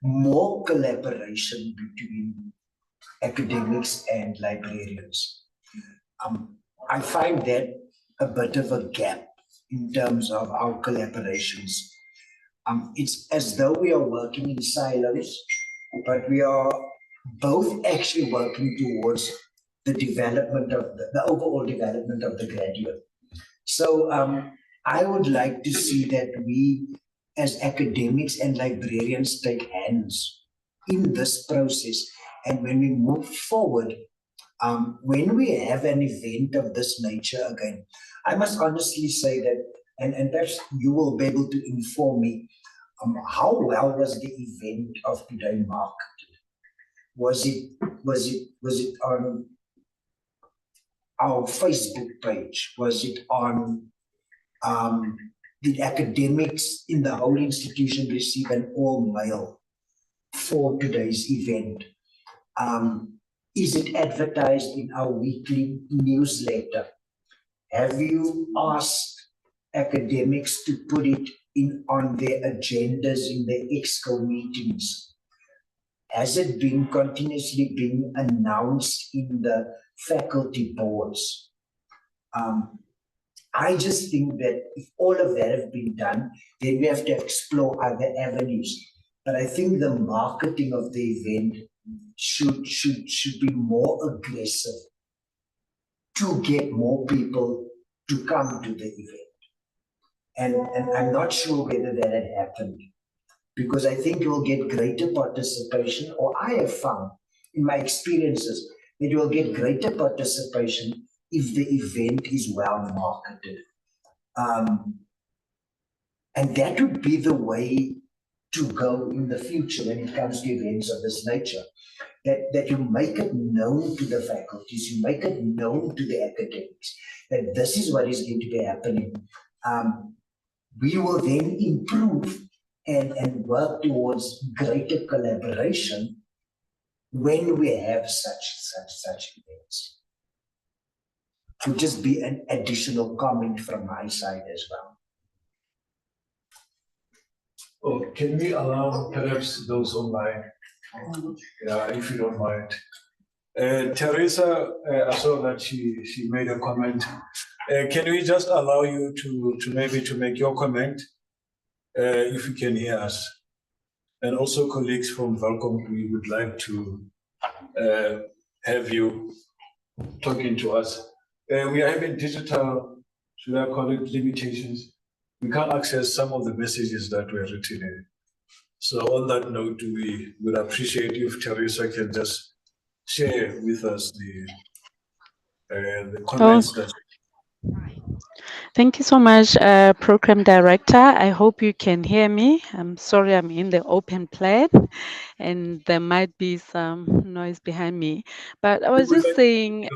more collaboration between academics and librarians. I find that a bit of a gap in terms of our collaborations. It's as though we are working in silos, but we are both actually working towards the development of the overall development of the graduate. So I would like to see that we as academics and librarians take hands in this process. And when we move forward, when we have an event of this nature again, I must honestly say that, and perhaps you will be able to inform me, how well was the event of today marketed? Was it on our Facebook page? Was it on, did academics in the whole institution receive an all mail for today's event? Is it advertised in our weekly newsletter? Have you asked academics to put it in on their agendas in their EXCO meetings? Has it been continuously being announced in the faculty boards? I just think that if all of that have been done, then we have to explore other avenues. But I think the marketing of the event should be more aggressive to get more people to come to the event. And I'm not sure whether that had happened, because I think you will get greater participation, or I have found in my experiences that you will get greater participation if the event is well marketed. And that would be the way to go in the future when it comes to events of this nature. That you make it known to the faculties, you make it known to the academics, that this is what is going to be happening. We will then improve and work towards greater collaboration when we have such events. To just be an additional comment from my side as well. Oh, can we allow perhaps those online? Yeah, if you don't mind. Teresa, I saw that she made a comment. Can we just allow you to maybe to make your comment, if you can hear us? And also colleagues from Valcom, we would like to have you talking to us. We are having digital, should I call it, limitations. We can't access some of the messages that were written in. So on that note, we would appreciate if Teresa can just share with us the comments that. Thank you so much, Program Director. I hope you can hear me. I'm sorry, I'm in the open plan and there might be some noise behind me. But I was just saying,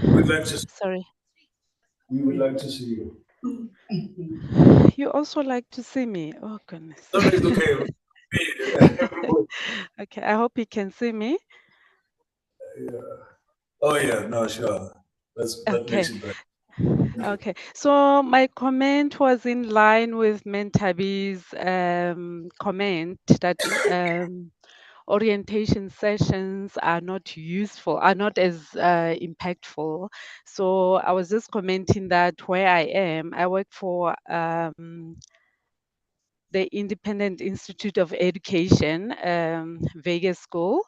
We'd like to, sorry. we would like to see you. You also like to see me? Oh, goodness. No, it's okay. Okay, I hope you can see me. Oh, yeah, no, sure. That Okay. makes it better. Okay, so my comment was in line with Mentabi's comment that orientation sessions are not useful, are not as impactful. So I was just commenting that where I am, I work for the Independent Institute of Education, Vegas School.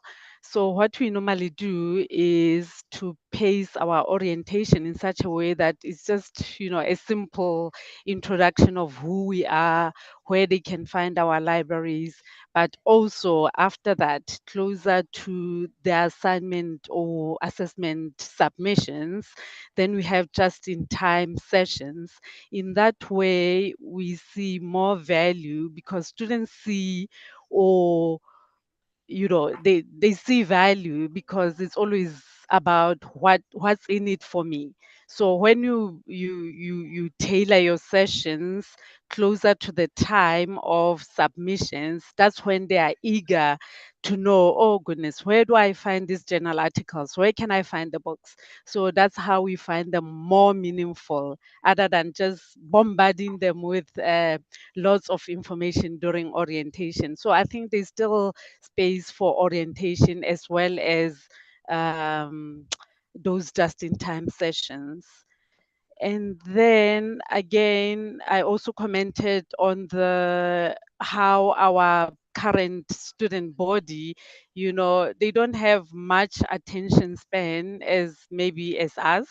So what we normally do is to pace our orientation in such a way that it's just, a simple introduction of who we are, where they can find our libraries, but also after that, closer to the assignment or assessment submissions, then we have just-in-time sessions. In that way, we see more value because students see, or they see value because it's always about what's in it for me. So when you tailor your sessions closer to the time of submissions, that's when they are eager to know, oh goodness, where do I find these journal articles, where can I find the books? So that's how we find them more meaningful, other than just bombarding them with lots of information during orientation. So I think there's still space for orientation as well as those just-in-time sessions. And then again, I also commented on how our current student body, they don't have much attention span as maybe as us.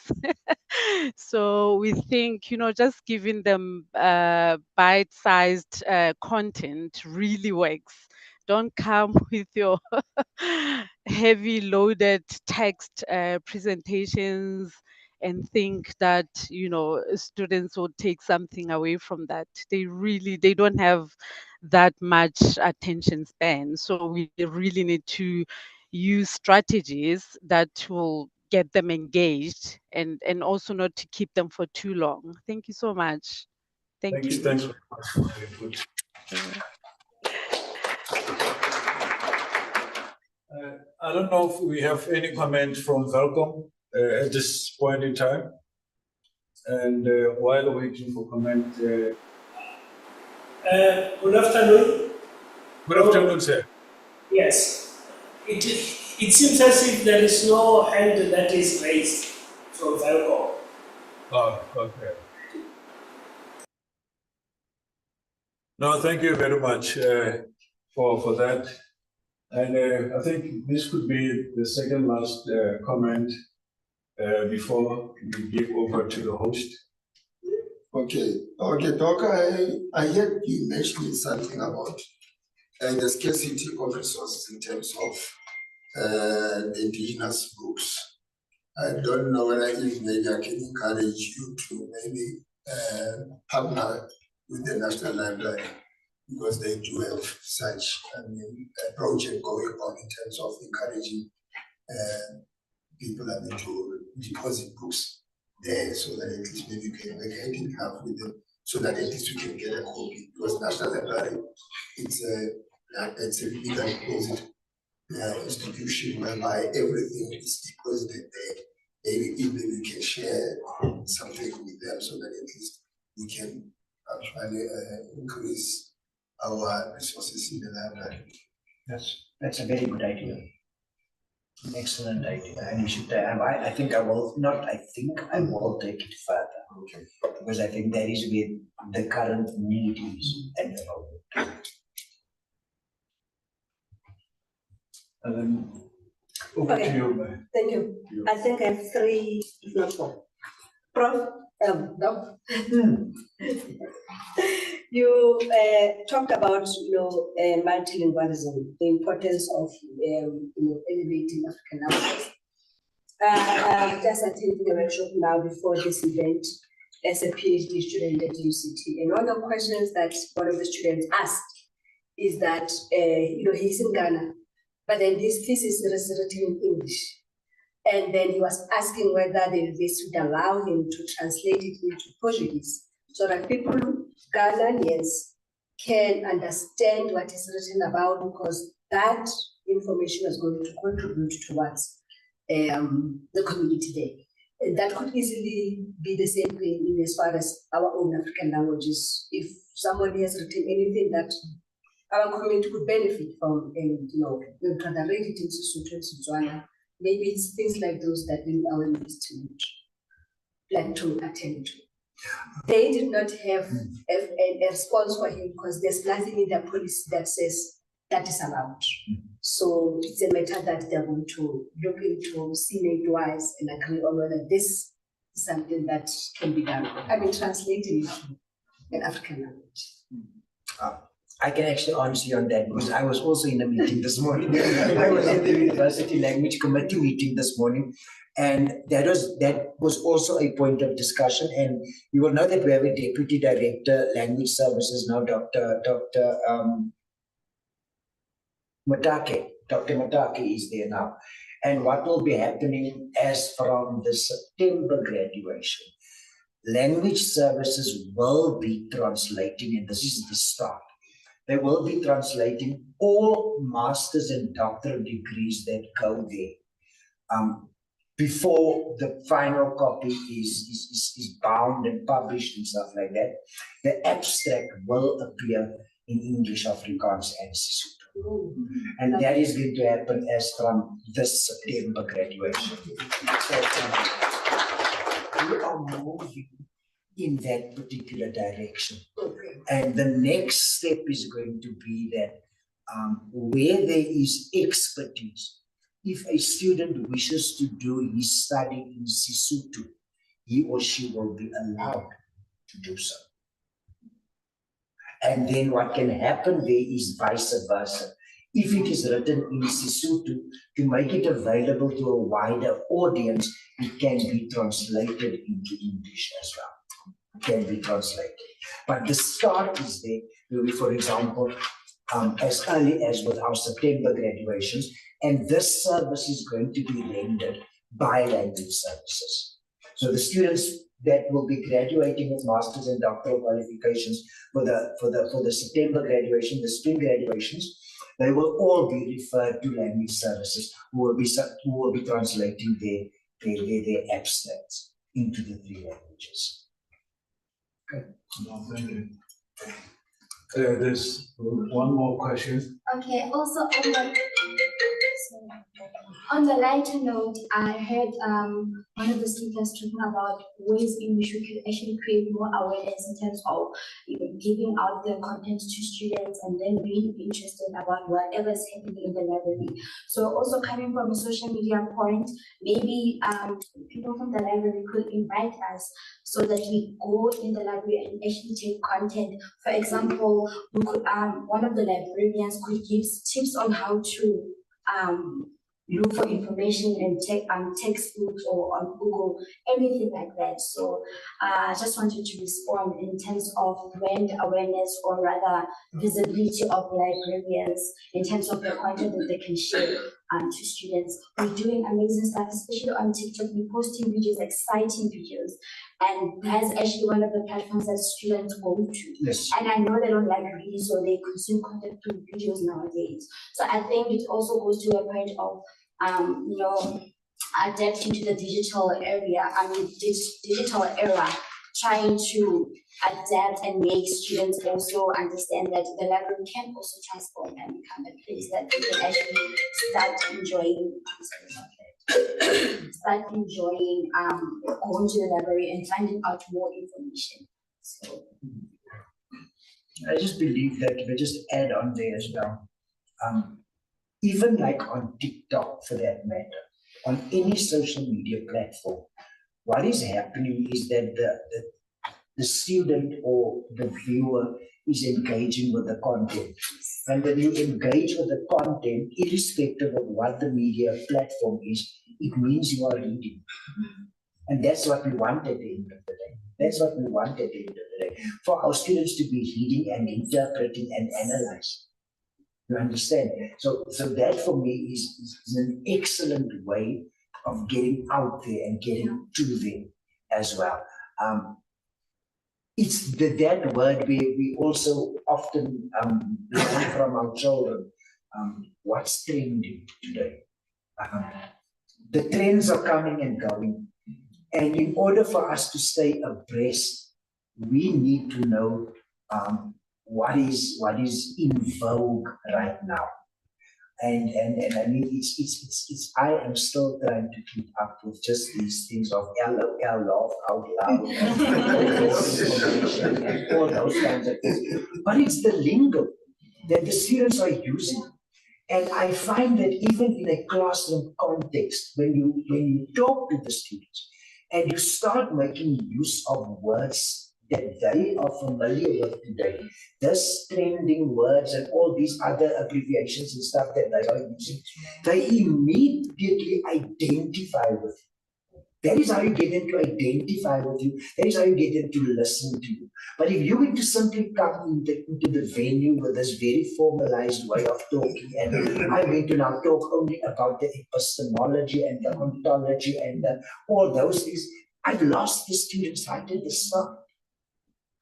So we think, just giving them bite-sized content really works. Don't come with your heavy loaded text presentations and think that students will take something away from that. They don't have that much attention span, so we really need to use strategies that will get them engaged and also not to keep them for too long. Thank you so much. Thank you. Thanks very much for your input. I don't know if we have any comment from Welkom at this point in time. And while waiting for comment, Good afternoon. good afternoon, sir. Yes, it seems as if there is no hand that is raised from Velcom. Oh, okay. No, thank you very much for that. And I think this could be the second last comment before we give over to the host. Okay, Doc, I heard you mentioning something about the scarcity of resources in terms of the indigenous books. I don't know whether if maybe I can encourage you to maybe partner with the National Library, because they do have such a project going on in terms of encouraging people to deposit books there, so that at least maybe you can make hand in hand with them, so that at least we can get a copy. Because National Library, it's a legal deposit institution whereby everything is deposited there. Maybe we can share something with them, so that at least we can actually increase our resources in the library. That's a very good idea. An excellent idea. And you should, I think I will take it further. Okay. Because I think that is where the current need is at the moment. Over Okay. to you, ma'am. Thank you. I think I have 3, if not 4. Prof, no. You talked about, multilingualism, the importance of, elevating African languages. I'm just attending a workshop now before this event as a PhD student at UCT. And one of the questions that one of the students asked is that, he's in Ghana, but then his thesis is written in English. And then he was asking whether this would allow him to translate it into Portuguese, so that people, Ghanaians, can understand what is written about, because that information is going to contribute towards the community there. And that could easily be the same thing in as far as our own African languages. If somebody has written anything that our community could benefit from, and we can read it in Sesotho and Setswana, maybe it's things like those that our university would like to attend to. They did not have a response for him, because there's nothing in their policy that says that is allowed. So it's a matter that they're going to look into, see it twice, and agree on whether this is something that can be done. I mean, translating it to an African language. I can actually answer you on that, because I was also in a meeting this morning. I was in the University Language Committee meeting this morning, and that was also a point of discussion. And you will know that we have a Deputy Director, Language Services now, Dr. Matake. Dr. Matake is there now. And what will be happening as from the September graduation, Language Services will be translating, and this is the start. They will be translating all master's and doctoral degrees that go there before the final copy is bound and published and stuff like that. The abstract will appear in English, Afrikaans, and Sesotho. And that is going to happen as from this September graduation. So, we are moving in that particular direction. And the next step is going to be that where there is expertise, if a student wishes to do his study in Sesotho, he or she will be allowed to do so. And then what can happen there is vice versa. If it is written in Sesotho, to make it available to a wider audience, it can be translated into English as well. Can be translated. But the start is there, where we, for example, as early as with our September graduations, And this service is going to be rendered by language services. So the students that will be graduating with masters and doctoral qualifications for the September graduation, the spring graduations, they will all be referred to language services who will be translating their abstracts into the 3 languages. Okay. No, thank you. There's one more question. Okay, also on the lighter note, I heard one of the speakers talking about ways in which we could actually create more awareness in terms of giving out the content to students and then being interested about whatever is happening in the library. So also coming from a social media point, maybe people from the library could invite us so that we go in the library and actually take content. For example, we could one of the librarians could give tips on how to look for information and textbooks or on Google, anything like that. So I just wanted to respond in terms of brand awareness, or rather visibility of librarians in terms of the content that they can share to students. We're doing amazing stuff, especially on TikTok. We're posting videos, exciting videos. And that's actually one of the platforms that students go to. Yes. And I know they don't like reading, so they consume content through videos nowadays. So I think it also goes to a point of, adapting to the digital area, digital era, trying to adapt and make students also understand that the library can also transform and become a place that they can actually start enjoying going to the library and finding out more information. So I just believe that we just add on there as well. Even like on TikTok, for that matter, on any social media platform, what is happening is that the student or the viewer is engaging with the content. And when you engage with the content, irrespective of what the media platform is, it means you are reading. And that's what we want at the end of the day. That's what we want at the end of the day. For our students to be reading and interpreting and analyzing. You understand? So that for me is an excellent way of getting out there and getting to them as well. It's that word we also often learn from our children. What's trending today? The trends are coming and going. And in order for us to stay abreast, we need to know what is in vogue right now. And I mean, it's I am still trying to keep up with just these things of LOL, laugh out loud, and all those kinds of things. But it's the lingo that the students are using. And I find that even in a classroom context, when you talk to the students and you start making use of words that they are familiar with today, this trending words and all these other abbreviations and stuff that they are using, they immediately identify with you. That is how you get them to identify with you. That is how you get them to listen to you. But if you were to simply come into the venue with this very formalized way of talking, and I'm going to now talk only about the epistemology and the ontology and all those things, I've lost the students right at the start.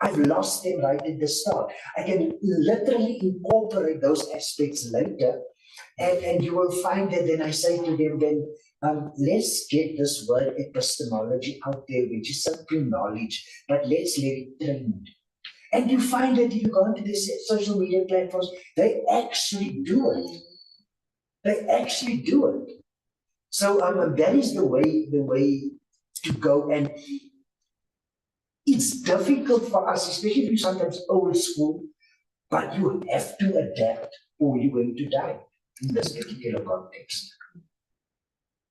I've lost them right at the start. I can literally incorporate those aspects later, and you will find that then I say to them, then let's get this word epistemology out there, which is simply knowledge, but let's let it trend. And you find that if you go into these social media platforms, they actually do it. They actually do it. So that is the way to go. And it's difficult for us, especially if you're sometimes old school, but you have to adapt or you're going to die in this particular context.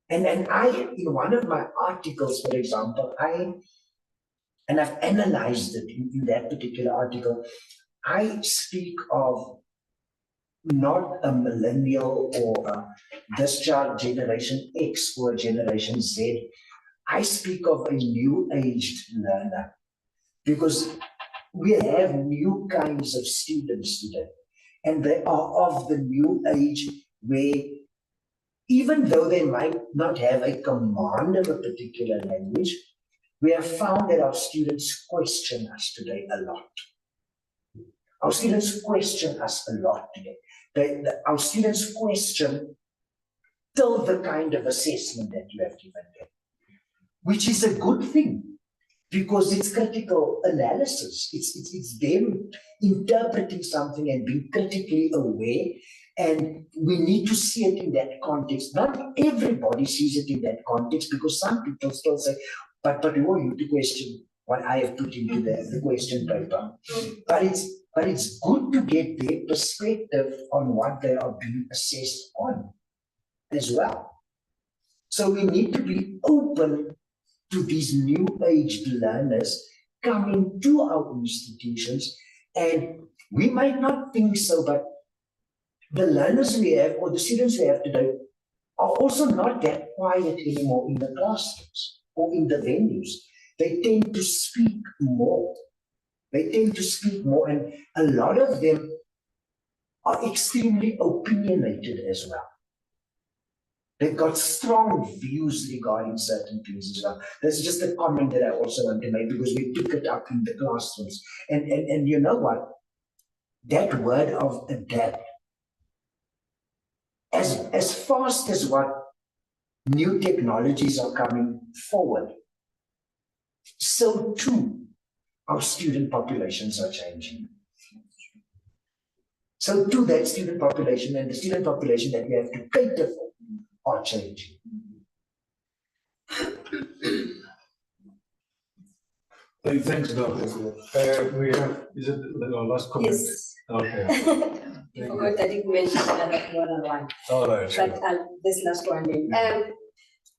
And I, in one of my articles, for example, I've analyzed it in that particular article, I speak of not a millennial or a discharged generation X or Generation Z. I speak of a new-aged learner, because we have new kinds of students today, and they are of the new age where even though they might not have a command of a particular language, we have found that our students question us today a lot. Our students question us a lot today. Our students question till the kind of assessment that you have given them, which is a good thing because it's critical analysis. It's them interpreting something and being critically aware. And we need to see it in that context. Not everybody sees it in that context because some people still say, but who are you to question what I have put into the question paper? But it's good to get their perspective on what they are being assessed on as well. So we need to be open to these new age learners coming to our institutions. And we might not think so, but the learners we have or the students we have today are also not that quiet anymore in the classrooms or in the venues. They tend to speak more. And a lot of them are extremely opinionated as well. They've got strong views regarding certain things as well. That's just a comment that I also want to make because we took it up in the classrooms. And you know what? That word of adapt, as fast as what new technologies are coming forward, so too our student populations are changing. So too that student population and the student population that we have to cater for are changing. Thanks, Doctor. We have, is it our last comment? Yes. Okay. I forgot I didn't mention that one. All right. Sure. But this last one then.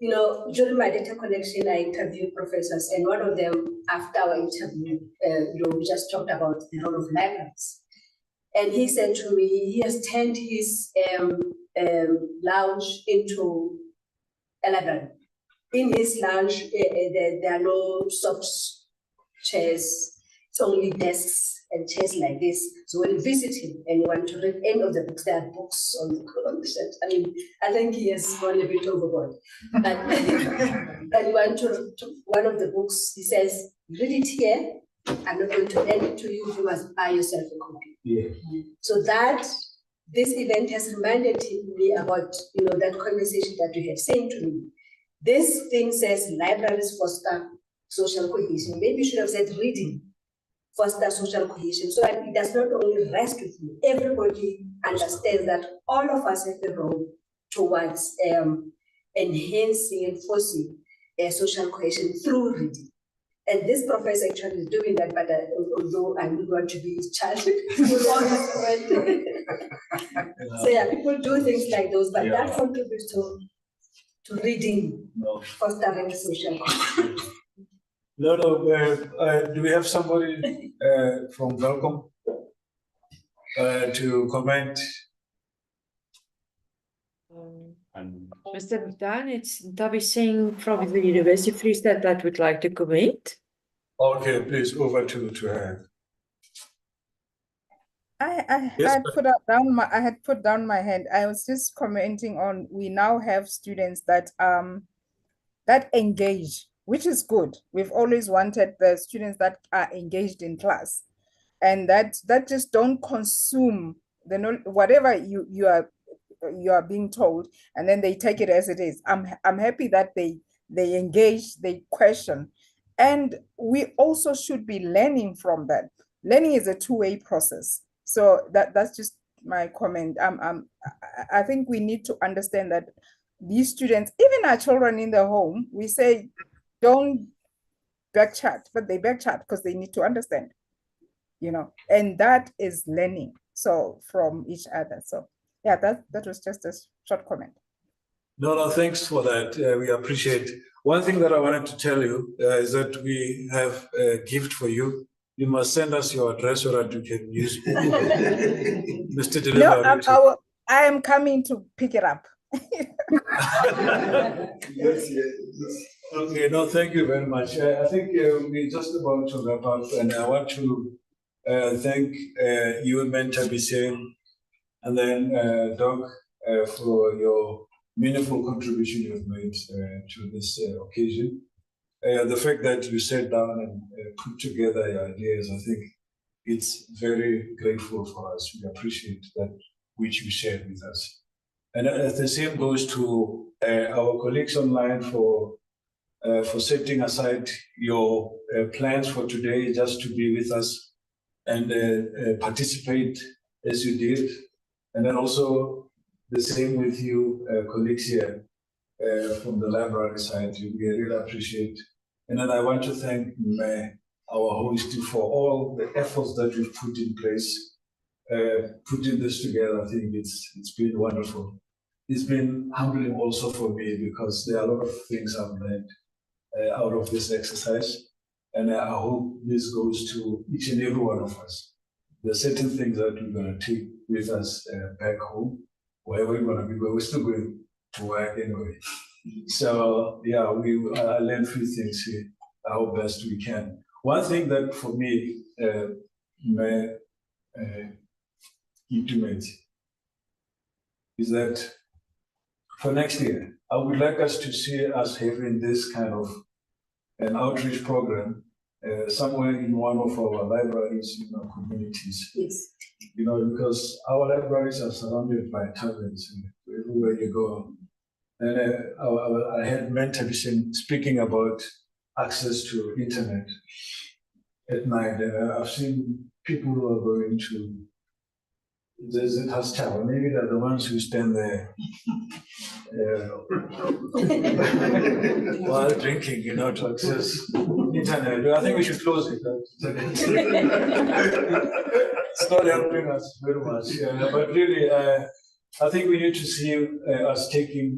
You know, during my data collection, I interviewed professors, and one of them, after our interview, we just talked about the role of libraries. And he said to me, he has turned his lounge into a library. In his lounge, there are no soft chairs, it's only desks and chairs like this. So when you visit him and you want to read any of the books, there are books on the shelf. I mean, I think he has gone a bit overboard. But and you want to one of the books, he says, read it here. I'm not going to lend it to you. You must buy yourself a copy. Yeah. So that this event has reminded me about that conversation that you had saying to me. This thing says libraries foster social cohesion. Maybe you should have said reading foster social cohesion. So it does not only rest with me. Everybody understands that all of us have a role towards enhancing and forcing social cohesion through reading. And this professor actually is doing that, but although I would want to be his child, so yeah, people do things like those, but that contributes to reading, fostering social cohesion. No, do we have somebody from Welcome to comment? Mr. Dan, it's Dabi Singh from the University of Free State that would like to comment. Okay, please, over to her. I Yes, had put down my hand. I was just commenting on we now have students that that engage, which is good. We've always wanted the students that are engaged in class, and that just don't consume whatever you are being told, and then they take it as it is. I'm happy that they engage, they question, and we also should be learning from that. Learning is a two-way process. So that's just my comment. I think we need to understand that these students, even our children in the home, we say don't backchat, but they backchat because they need to understand, and that is learning. So from each other. So yeah, that was just a short comment. No, thanks for that. We appreciate. One thing that I wanted to tell you is that we have a gift for you. You must send us your address so that we can use Mr. Delivery. No, I am coming to pick it up. Yes. Okay, no, thank you very much. I think we're just about to wrap up, and I want to thank you, Mentor Biseng, and then Doc, for your meaningful contribution you have made to this occasion. The fact that you sat down and put together your ideas, I think it's very grateful for us. We appreciate that which you shared with us. And the same goes to our colleagues online for setting aside your plans for today just to be with us and participate as you did. And then also the same with you, colleagues here from the library side. We really appreciate. And then I want to thank our host for all the efforts that we've put in place, putting this together. I think it's been wonderful. It's been humbling also for me because there are a lot of things I've learned out of this exercise. And I hope this goes to each and every one of us. There are certain things that we're going to take with us back home, wherever we're going to be, but we're still going to work anyway. So yeah, I learned a few things here, how best we can. One thing that for me, may intimate is that for next year, I would like us to see us having this kind of an outreach program somewhere in one of our libraries in our communities. Yes. You know, because our libraries are surrounded by taverns everywhere you go. And I had Mentor speaking about access to internet at night. And I've seen people who are going to the house tower. Maybe they're the ones who stand there while drinking, you know, to access internet. I think we should close it. It's not helping us very much. Yeah, but really, I think we need to see us taking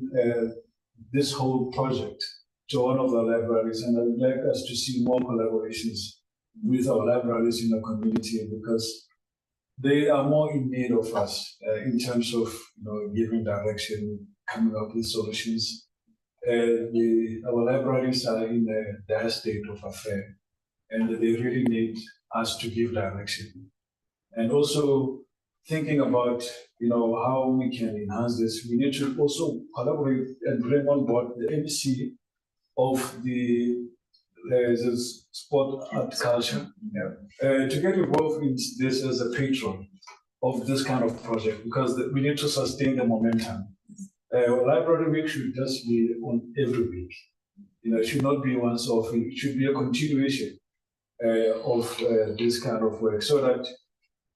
this whole project to one of our libraries, and I would like us to see more collaborations with our libraries in the community because they are more in need of us in terms of giving direction, coming up with solutions. Our libraries are in a dire state of affair, and they really need us to give direction. And also thinking about how we can enhance this, we need to also collaborate and bring on board the MC of the sport art culture to get involved in this as a patron of this kind of project, because we need to sustain the momentum. Library week should just be on every week. It should not be once off. It should be a continuation of this kind of work, so that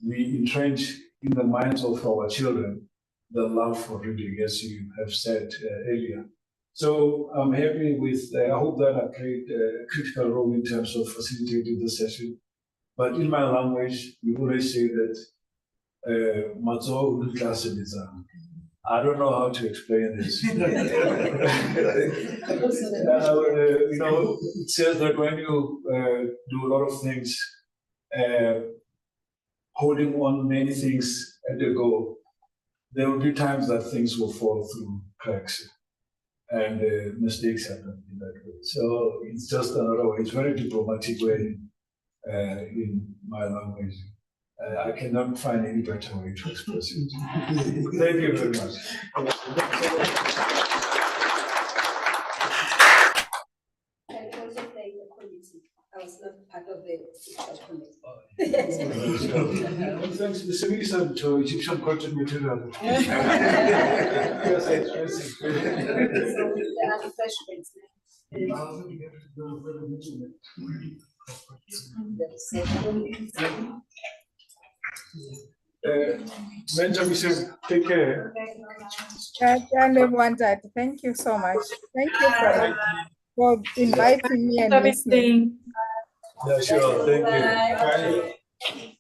we entrench in the minds of our children the love for reading, as you have said earlier. So I'm happy with, I hope that I played a critical role in terms of facilitating the session. But in my language, we always say that I don't know how to explain this. It says that when you do a lot of things, holding on many things at a go, there will be times that things will fall through cracks and mistakes happen in that way. So it's just another way. It's very diplomatic way in my language. I cannot find any better way to express it. Thank you very much. And also thank the committee. I was not part of the committee. Thanks to the civil to Egyptian content material. Yes, So there are refreshments. Benjamin says, take care. Thank you so much. Thank you for inviting me and listening. Yeah, sure. Thank you. Bye.